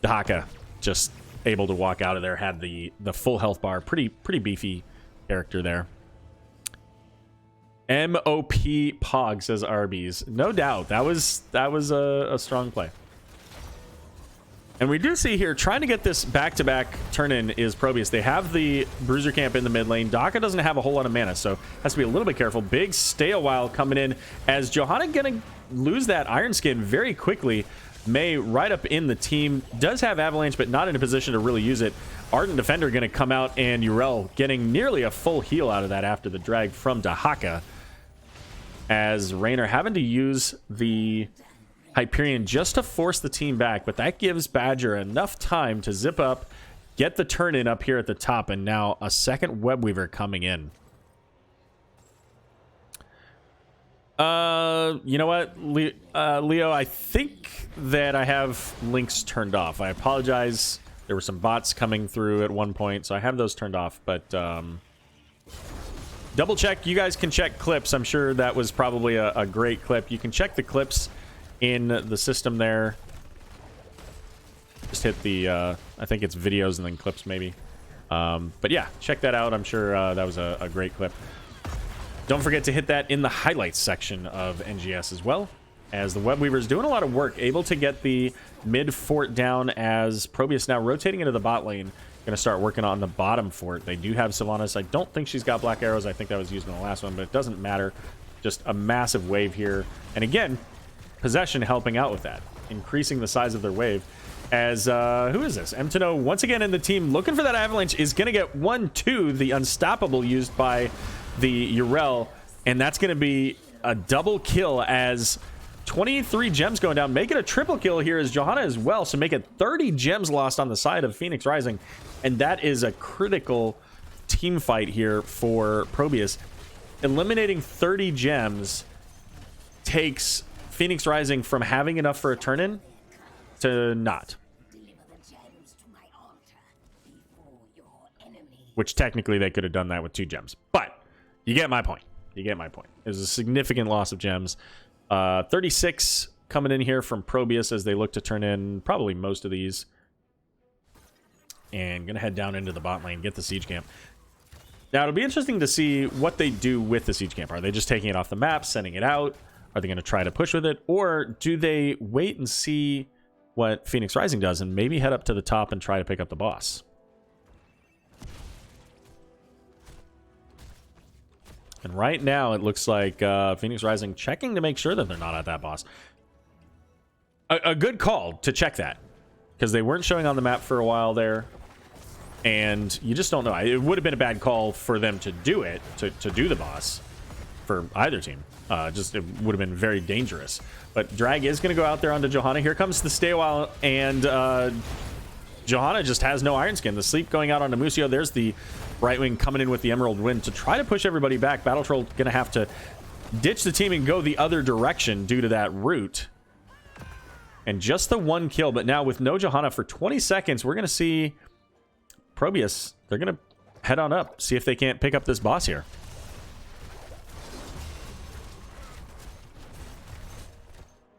S2: Dahaka just able to walk out of there, had the full health bar. Pretty beefy character there. MOP Pog, says Arby's. No doubt. That was a strong play. And we do see here, trying to get this back-to-back turn-in is ProBUs. They have the Bruiser Camp in the mid lane. Daka doesn't have a whole lot of mana, so has to be a little bit careful. Big stay a while coming in as Johanna gonna lose that Iron Skin very quickly. May right up in the team. Does have Avalanche, but not in a position to really use it. Ardent Defender gonna come out, and Urel getting nearly a full heal out of that after the drag from Dahaka. As Raynor having to use the Hyperion just to force the team back, but that gives Badger enough time to zip up, get the turn in up here at the top, and now a second Webweaver coming in. You know what, Leo, I think that I have links turned off. I apologize. There were some bots coming through at one point, so I have those turned off, but double check. You guys can check clips. I'm sure that was probably a great clip. You can check the clips in the system there. Just hit the I think it's videos and then clips maybe, but yeah, check that out. I'm sure that was a great clip. Don't forget to hit that in the highlights section of NGS as well, as the Webweaver's doing a lot of work, able to get the mid fort down, as ProBUs now rotating into the bot lane, going to start working on the bottom fort. They do have Sylvanas. I don't think she's got black arrows. I think that was used in the last one, but it doesn't matter. Just a massive wave here, and again, Possession helping out with that, increasing the size of their wave. As who is this? Emtino once again in the team, looking for that Avalanche, is going to get 1-2, the Unstoppable used by the Urel, and that's going to be a double kill, as 23 gems going down. Make it a triple kill here as Johanna as well, so make it 30 gems lost on the side of Phoenix Rising, and that is a critical team fight here for ProBUs. Eliminating 30 gems takes Phoenix Rising from having enough for a turn-in to not. Which technically they could have done that with 2 gems. But you get my point. You get my point. It was a significant loss of gems. 36 coming in here from ProBUs as they look to turn in probably most of these. And going to head down into the bot lane, get the Siege Camp. Now, it'll be interesting to see what they do with the Siege Camp. Are they just taking it off the map, sending it out? Are they going to try to push with it? Or do they wait and see what Phoenix Rising does and maybe head up to the top and try to pick up the boss? And right now, it looks like Phoenix Rising checking to make sure that they're not at that boss. A good call to check that, because they weren't showing on the map for a while there. And you just don't know. It would have been a bad call for them to do it, to do the boss, for either team. Just it would have been very dangerous. But Drag is going to go out there onto Johanna. Here comes the stay a while, and Johanna just has no Iron Skin. The sleep going out onto Musio. There's the Brightwing coming in with the Emerald Wind to try to push everybody back. Battle Troll going to have to ditch the team and go the other direction due to that route. And just the 1 kill, but now with no Johanna for 20 seconds, we're going to see ProBUs. They're going to head on up, see if they can't pick up this boss here.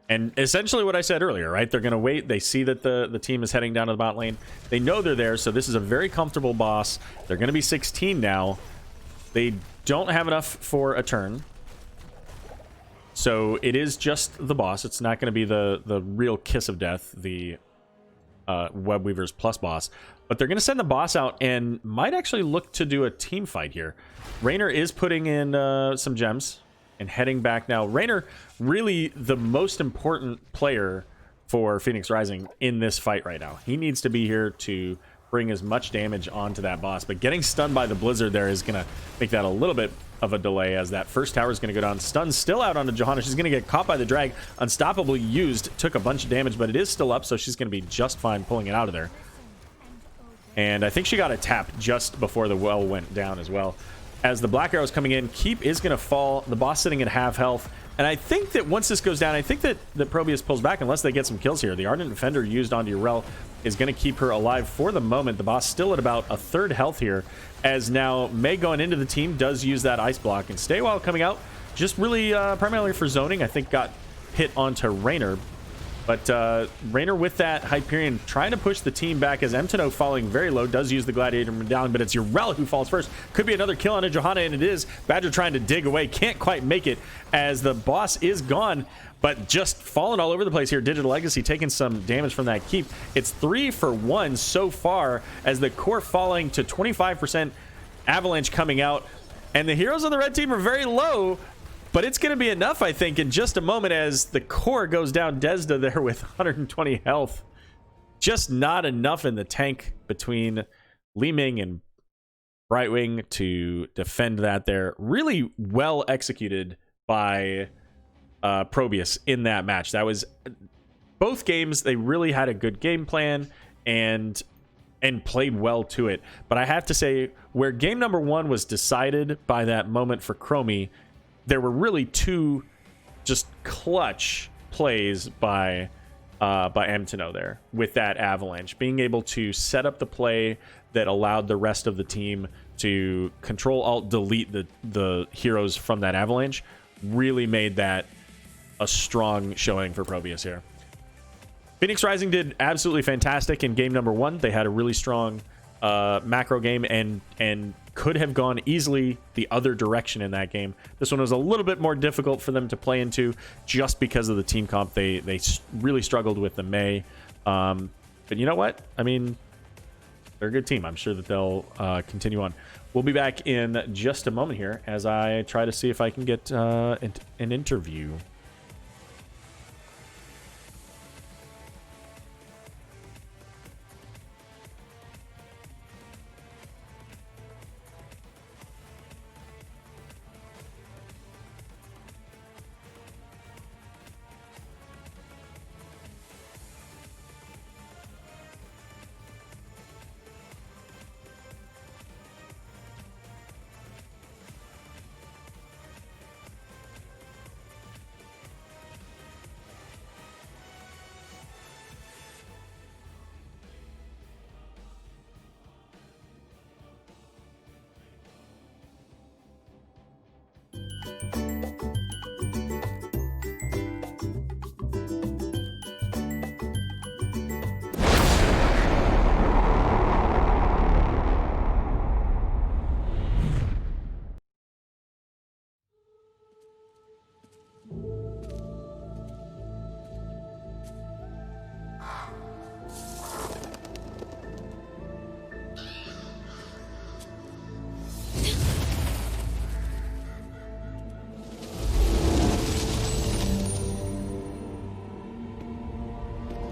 S2: And essentially what I said earlier, right? They're going to wait. They see that the team is heading down to the bot lane. They know they're there, so this is a very comfortable boss. They're going to be 16 now. They don't have enough for a turn. So it is just the boss. It's not going to be the real kiss of death, the Web Weavers plus boss. But they're going to send the boss out and might actually look to do a team fight here. Raynor is putting in some gems and heading back now. Raynor, really the most important player for Phoenix Rising in this fight right now. He needs to be here to bring as much damage onto that boss. But getting stunned by the Blizzard there is going to make that a little bit of a delay, as that first tower is going to go down. Stun still out onto Johanna. She's going to get caught by the drag. Unstoppably used. Took a bunch of damage, but it is still up, so she's going to be just fine pulling it out of there. And I think she got a tap just before the well went down as well. As the Black Arrow's coming in, Keep is going to fall. The boss sitting at half health. And I think that once this goes down, I think that ProBUs pulls back unless they get some kills here. The Ardent Defender used onto Urel is going to keep her alive for the moment. The boss still at about a third health here, as now May going into the team does use that ice block. And Stay Wild coming out just really primarily for zoning. I think got hit onto Raynor. But Raynor with that Hyperion trying to push the team back, as Mtno falling very low, does use the Gladiator down, but it's Urel who falls first. Could be another kill on a Johanna, and it is. Badger trying to dig away, can't quite make it as the boss is gone, but just falling all over the place here. Digital Legacy taking some damage from that Keep. It's 3 for 1 so far, as the core falling to 25%, Avalanche coming out, and the heroes on the red team are very low. But it's going to be enough, I think, in just a moment, as the core goes down. Desda there with 120 health. Just not enough in the tank between Li Ming and Brightwing to defend that there. Really well executed by ProBUs in that match. That was both games. They really had a good game plan and played well to it. But I have to say, where game number 1 was decided by that moment for Chromie, there were really 2 just clutch plays by Mtno there with that Avalanche. Being able to set up the play that allowed the rest of the team to control, alt, delete the heroes from that Avalanche really made that a strong showing for ProBUs here. Phoenix Rising did absolutely fantastic in game number 1. They had a really strong macro game and could have gone easily the other direction in that game. This one was a little bit more difficult for them to play into just because of the team comp. They really struggled with the May. But you know what? I mean, they're a good team. I'm sure that they'll continue on. We'll be back in just a moment here as I try to see if I can get an interview.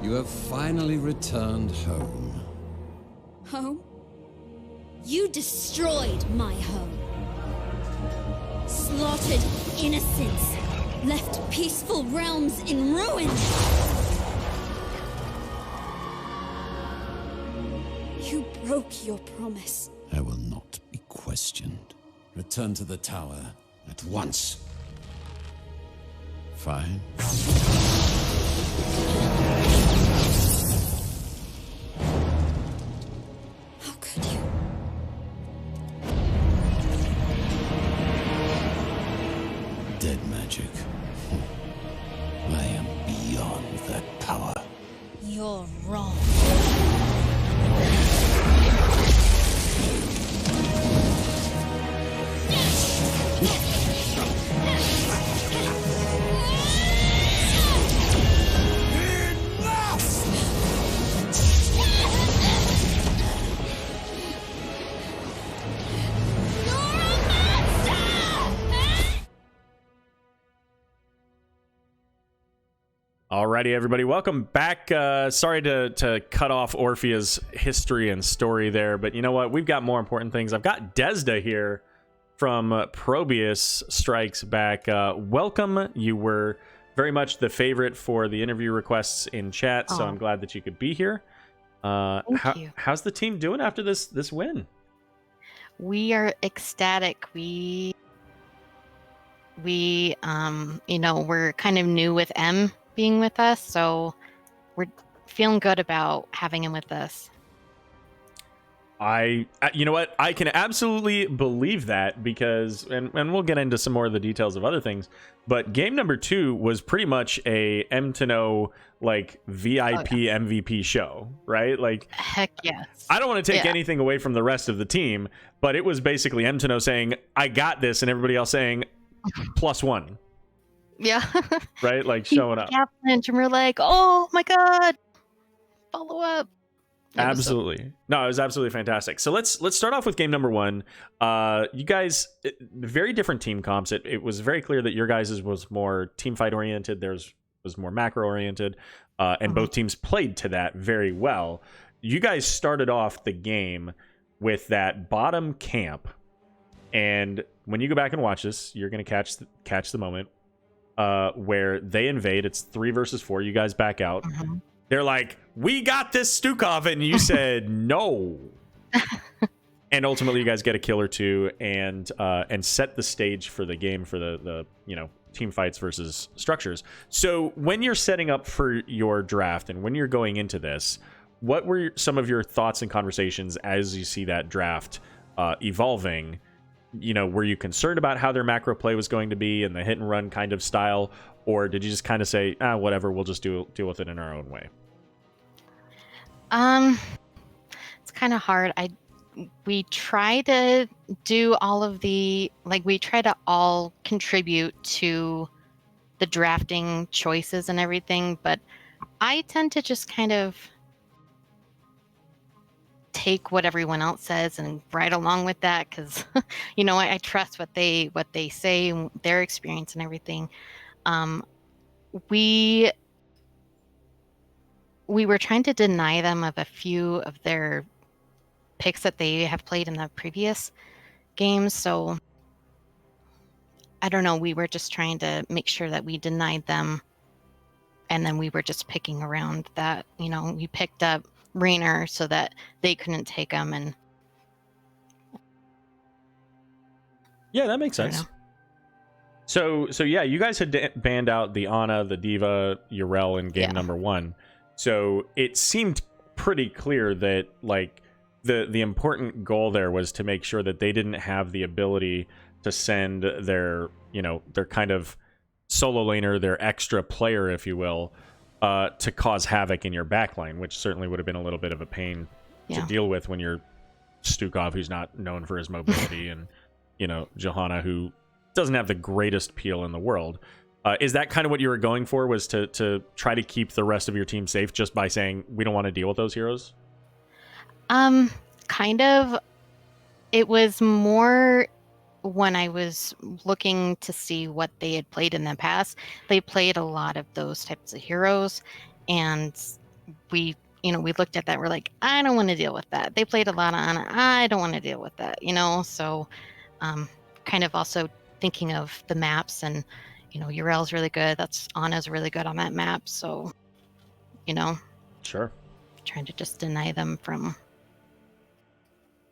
S7: You have finally returned home.
S8: Home? You destroyed my home. Slaughtered innocents. Left peaceful realms in ruins. You broke your promise.
S7: I will not be questioned. Return to the tower at once. Fine.
S8: How could you?
S7: Dead magic. I am beyond that power.
S8: You're wrong.
S2: Alrighty, everybody, welcome back. Sorry to cut off Orphea's history and story there, but you know what? We've got more important things. I've got Desda here from ProBUs Strikes Back. Welcome. You were very much the favorite for the interview requests in chat, so I'm glad that you could be here.
S9: Thank you.
S2: How's the team doing after this win?
S9: We are ecstatic. We you know, we're kind of new with M being with us, so we're feeling good about having him with us.
S2: You know what? I can absolutely believe that because, and we'll get into some more of the details of other things, but game number 2 was pretty much a M to know, like, VIP MVP show, right? Like,
S9: heck yes.
S2: I don't want to take anything away from the rest of the team, but it was basically M to know saying, I got this, and everybody else saying, +1.
S9: Yeah.
S2: Right? Like, showing up.
S9: And we're like, oh my God, follow up.
S2: Absolutely. No, it was absolutely fantastic. So let's start off with game number 1. You guys, very different team comps. It was very clear that your guys' was more team fight oriented. Theirs was more macro oriented, and both teams played to that very well. You guys started off the game with that bottom camp, and when you go back and watch this, you're going to catch the moment where they invade. It's 3 versus 4. You guys back out. They're like, we got this, Stukov, and you said no. And ultimately, you guys get a kill or 2 and set the stage for the game for the team fights versus structures. So when you're setting up for your draft and when you're going into this, what were some of your thoughts and conversations as you see that draft evolving? You know, were you concerned about how their macro play was going to be and the hit and run kind of style, or did you just kind of say, whatever, we'll just deal with it in our own way?
S9: It's kind of hard. We try to do all of the, like, we try to all contribute to the drafting choices and everything, but I tend to just kind of take what everyone else says and ride along with that because you know, I trust what they say, their experience and everything. We were trying to deny them of a few of their picks that they have played in the previous games, so I don't know, we were just trying to make sure that we denied them, and then we were just picking around that. You know, we picked up Rainer so that they couldn't take them, and
S2: yeah, that makes sense. So yeah, you guys had banned out the Ana, the Diva, Yrel in game number 1. So it seemed pretty clear that, like, the important goal there was to make sure that they didn't have the ability to send their kind of solo laner, their extra player, if you will, to cause havoc in your backline, which certainly would have been a little bit of a pain to deal with when you're Stukov, who's not known for his mobility, and, you know, Johanna, who doesn't have the greatest peel in the world. Is that kind of what you were going for, was to try to keep the rest of your team safe just by saying, we don't want to deal with those heroes?
S9: Kind of. It was more when I was looking to see what they had played in the past. They played a lot of those types of heroes, and we looked at that. We're like, I don't want to deal with that. They played a lot on it. I don't want to deal with that, you know? So kind of also thinking of the maps, and, you know, Yrel's really good. Ana's really good on that map. So, you know,
S2: sure,
S9: trying to just deny them from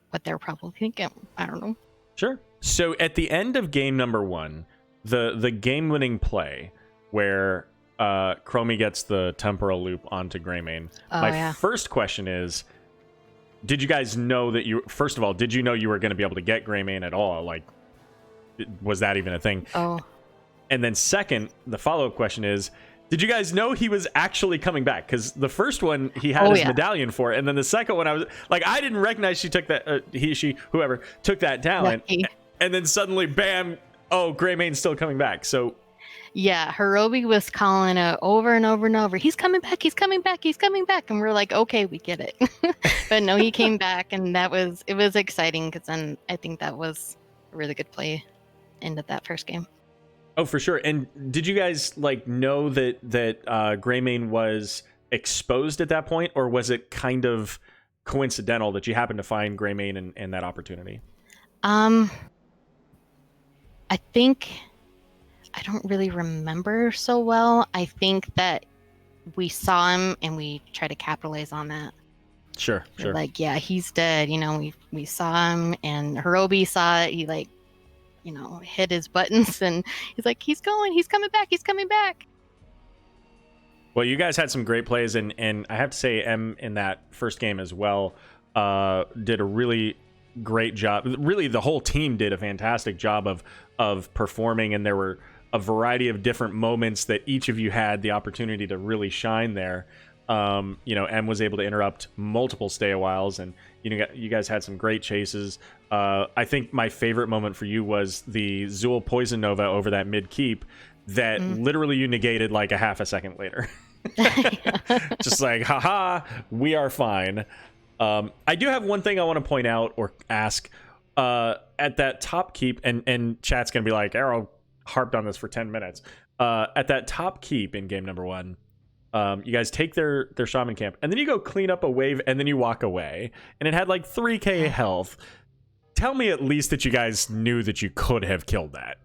S9: what they're probably thinking. I don't know.
S2: Sure. So at the end of game number 1, the game-winning play, where Chromie gets the temporal loop onto Greymane.
S9: Oh,
S2: My
S9: yeah.
S2: first question is, did you guys know that you... First of all, did you know you were going to be able to get Greymane at all? Like, was that even a thing?
S9: Oh.
S2: And then second, the follow-up question is, did you guys know he was actually coming back? Because the first one he had his medallion for, and then the second one I was like, I didn't recognize she took that, he, she, whoever took that down, and then suddenly, bam! Oh, Greymane's still coming back. So,
S9: yeah, Hirobi was calling it over and over and over. He's coming back. He's coming back. He's coming back. And we're like, okay, we get it. But no, he came back, and it was exciting because then I think that was a really good play into that first game.
S2: Oh, for sure. And did you guys like know that Greymane was exposed at that point, or was it kind of coincidental that you happened to find Greymane in that opportunity?
S9: I think I don't really remember so well. I think that we saw him and we tried to capitalize on that.
S2: Sure.
S9: Like, yeah, he's dead. You know, we saw him, and Hirobi saw it. He like, you know, hit his buttons, and he's like, he's coming back.
S2: Well, you guys had some great plays, and I have to say, M in that first game as well did a really great job. Really, the whole team did a fantastic job of performing, and there were a variety of different moments that each of you had the opportunity to really shine there. You know, M was able to interrupt multiple stay a whiles, and you guys had some great chases. I think my favorite moment for you was the Zool Poison Nova over that mid keep that literally you negated like a half a second later. Just like, haha, we are fine. I do have one thing I want to point out or ask. At that top keep, and chat's gonna be like, Arrow harped on this for 10 minutes. At that top keep in game number 1, you guys take their shaman camp, and then you go clean up a wave, and then you walk away, and it had like 3k health. Tell me at least that you guys knew that you could have killed that.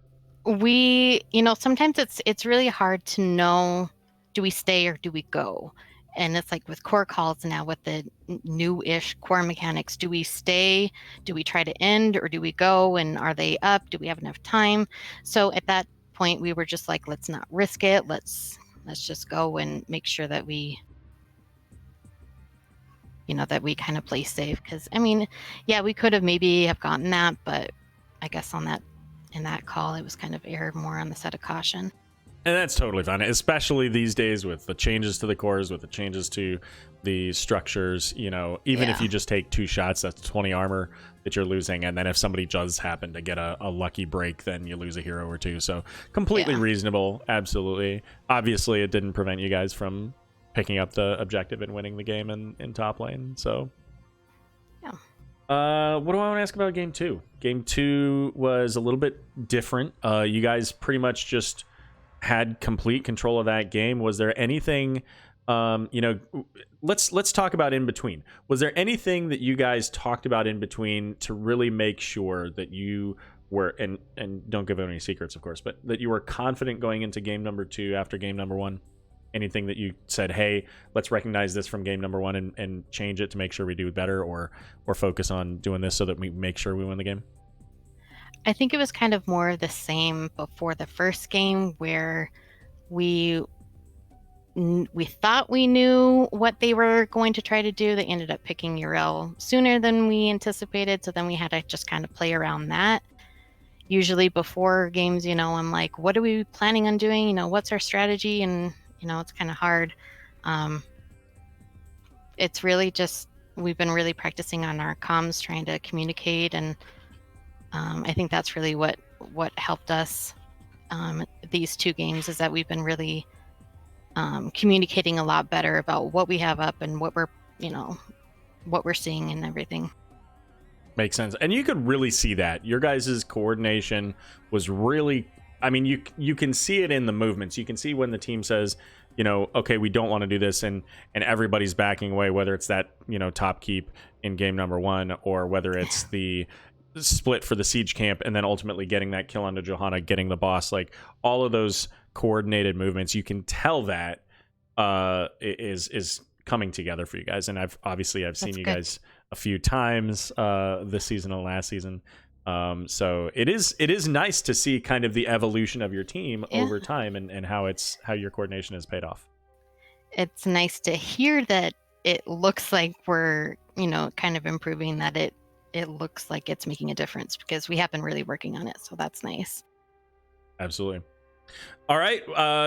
S9: We, you know, sometimes it's really hard to know, do we stay or do we go? And it's like with core calls now, with the new-ish core mechanics, do we stay? Do we try to end, or do we go? And are they up? Do we have enough time? So at that point, we were just like, let's not risk it. Let's just go and make sure that we, you know, that we kind of play safe. Because I mean, yeah, we could have maybe have gotten that, but I guess in that call, it was kind of erred more on the side of caution.
S2: And that's totally fine, especially these days with the changes to the cores, with the changes to the structures. You know, even if you just take 2 shots, that's 20 armor that you're losing. And then if somebody does happen to get a lucky break, then you lose a hero or 2. So completely reasonable. Absolutely. Obviously, it didn't prevent you guys from picking up the objective and winning the game in top lane. So,
S9: yeah.
S2: What do I want to ask about game 2? Game 2 was a little bit different. You guys pretty much just had complete control of that game. Was there anything, you know, let's talk about in between. Was there anything that you guys talked about in between to really make sure that you were, and don't give any secrets, of course, but that you were confident going into game number 2 after game number 1? Anything that you said, hey, let's recognize this from game number 1 and change it to make sure we do better, or focus on doing this so that we make sure we win the game?
S9: I think it was kind of more the same before the first game, where we thought we knew what they were going to try to do. They ended up picking Uriel sooner than we anticipated, so then we had to just kind of play around that. Usually before games, you know, I'm like, what are we planning on doing? You know, what's our strategy? And, you know, it's kind of hard. It's really just, we've been really practicing on our comms, trying to communicate, and I think that's really what helped us these 2 games, is that we've been really communicating a lot better about what we have up and what we're seeing and everything.
S2: Makes sense. And you could really see that. Your guys' coordination was really, I mean, you can see it in the movements. You can see when the team says, you know, okay, we don't want to do this, and everybody's backing away, whether it's that, you know, top keep in game number 1, or whether it's the split for the siege camp, and then ultimately getting that kill onto Johanna, getting the boss. Like, all of those coordinated movements, you can tell that is coming together for you guys. And I've seen you guys a few times this season and last season. So it is nice to see kind of the evolution of your team over time and how your coordination has paid off.
S9: It's nice to hear that it looks like we're, kind of improving, that it looks like it's making a difference, because we have been really working on it. So that's nice.
S2: Absolutely. All right.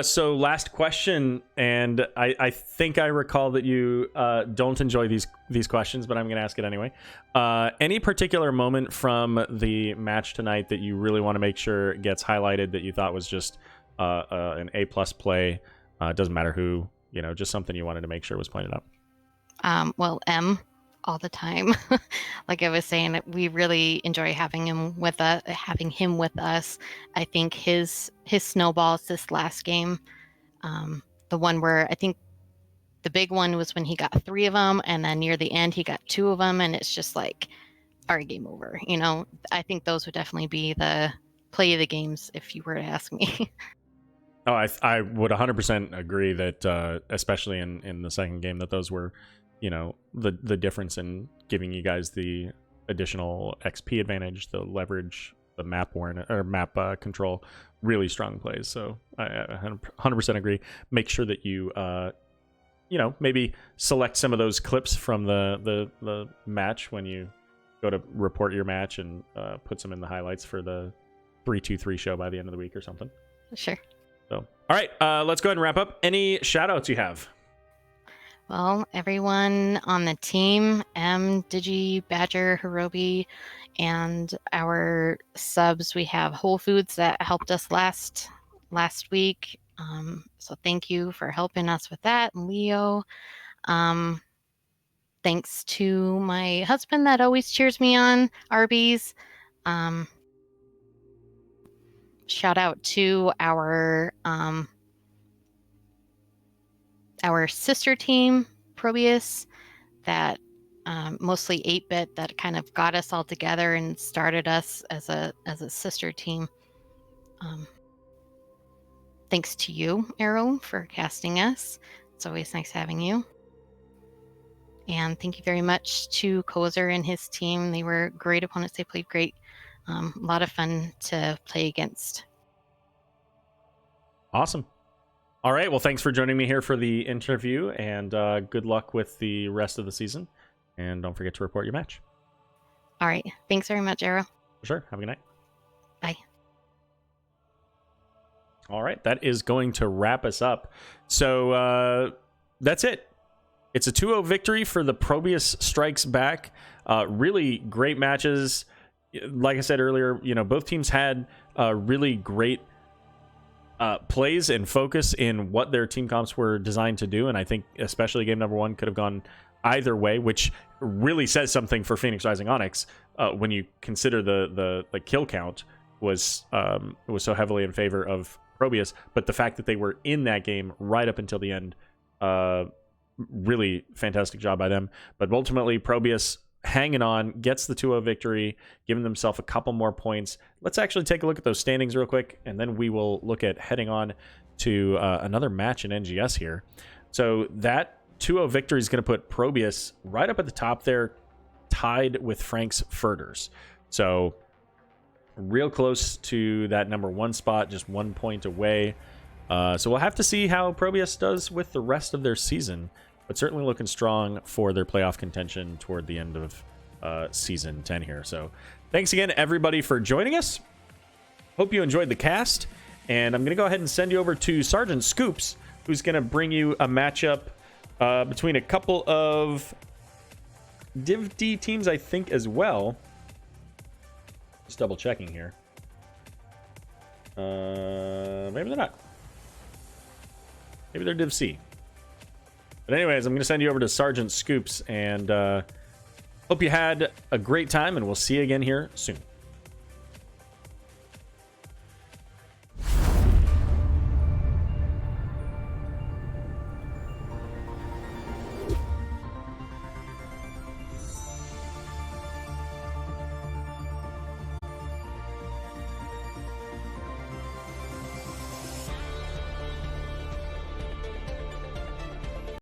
S2: So last question, and I think I recall that you don't enjoy these questions, but I'm going to ask it anyway. Any particular moment from the match tonight that you really want to make sure gets highlighted that you thought was just an A+ play? Doesn't matter who, just something you wanted to make sure was pointed out.
S9: Well, M all the time. Like I was saying, we really enjoy having him with us. I think his snowballs this last game, the one where I think the big one was when he got 3 of them, and then near the end he got 2 of them, and it's just like, all right, game over. I think those would definitely be the play of the games if you were to ask me.
S2: Oh, I would 100% agree that, especially in the second game, that those were, the difference in giving you guys the additional XP advantage, the leverage, the map control, really strong plays. So I 100% agree. Make sure that you, maybe select some of those clips from the match when you go to report your match, and put some in the highlights for the 3-2-3 show by the end of the week or something.
S9: Sure.
S2: So, all right, let's go ahead and wrap up. Any shout outs you have?
S9: Well, everyone on the team, M, Digi, Badger, Hirobi, and our subs. We have Whole Foods that helped us last week. So thank you for helping us with that. Leo. Thanks to my husband that always cheers me on, Arby's. Shout out to our sister team, ProBUs, that mostly 8-bit, that kind of got us all together and started us as a sister team. Thanks to you, Arrow, for casting us. It's always nice having you. And thank you very much to Kozer and his team. They were great opponents. They played great. A lot of fun to play against.
S2: Awesome. All right. Well, thanks for joining me here for the interview, and good luck with the rest of the season. And don't forget to report your match.
S9: All right. Thanks very much, Arrow.
S2: Sure. Have a good night.
S9: Bye.
S2: All right. That is going to wrap us up. So that's it. It's a 2-0 victory for the ProBUs Strikes Back. Really great matches. Like I said earlier, both teams had really great plays and focus in what their team comps were designed to do. And I think especially game number 1 could have gone either way, which really says something for Phoenix Rising Onyx when you consider the kill count was so heavily in favor of ProBUs. But the fact that they were in that game right up until the end, really fantastic job by them. But ultimately, ProBUs hanging on, gets the 2-0 victory, giving themselves a couple more points. Let's actually take a look at those standings real quick, and then we will look at heading on to another match in NGS here. So that 2-0 victory is going to put ProBUs right up at the top there, tied with Frank's Furters. So real close to that number 1 spot, just 1 point away. So we'll have to see how ProBUs does with the rest of their season, but certainly looking strong for their playoff contention toward the end of season 10 here. So thanks again, everybody, for joining us. Hope you enjoyed the cast, and I'm going to go ahead and send you over to Sergeant Scoops, who's going to bring you a matchup between a couple of Div D teams, I think, as well. Just double checking here. Maybe they're not. Maybe they're Div C. But anyways, I'm going to send you over to Sergeant Scoops, and hope you had a great time, and we'll see you again here soon.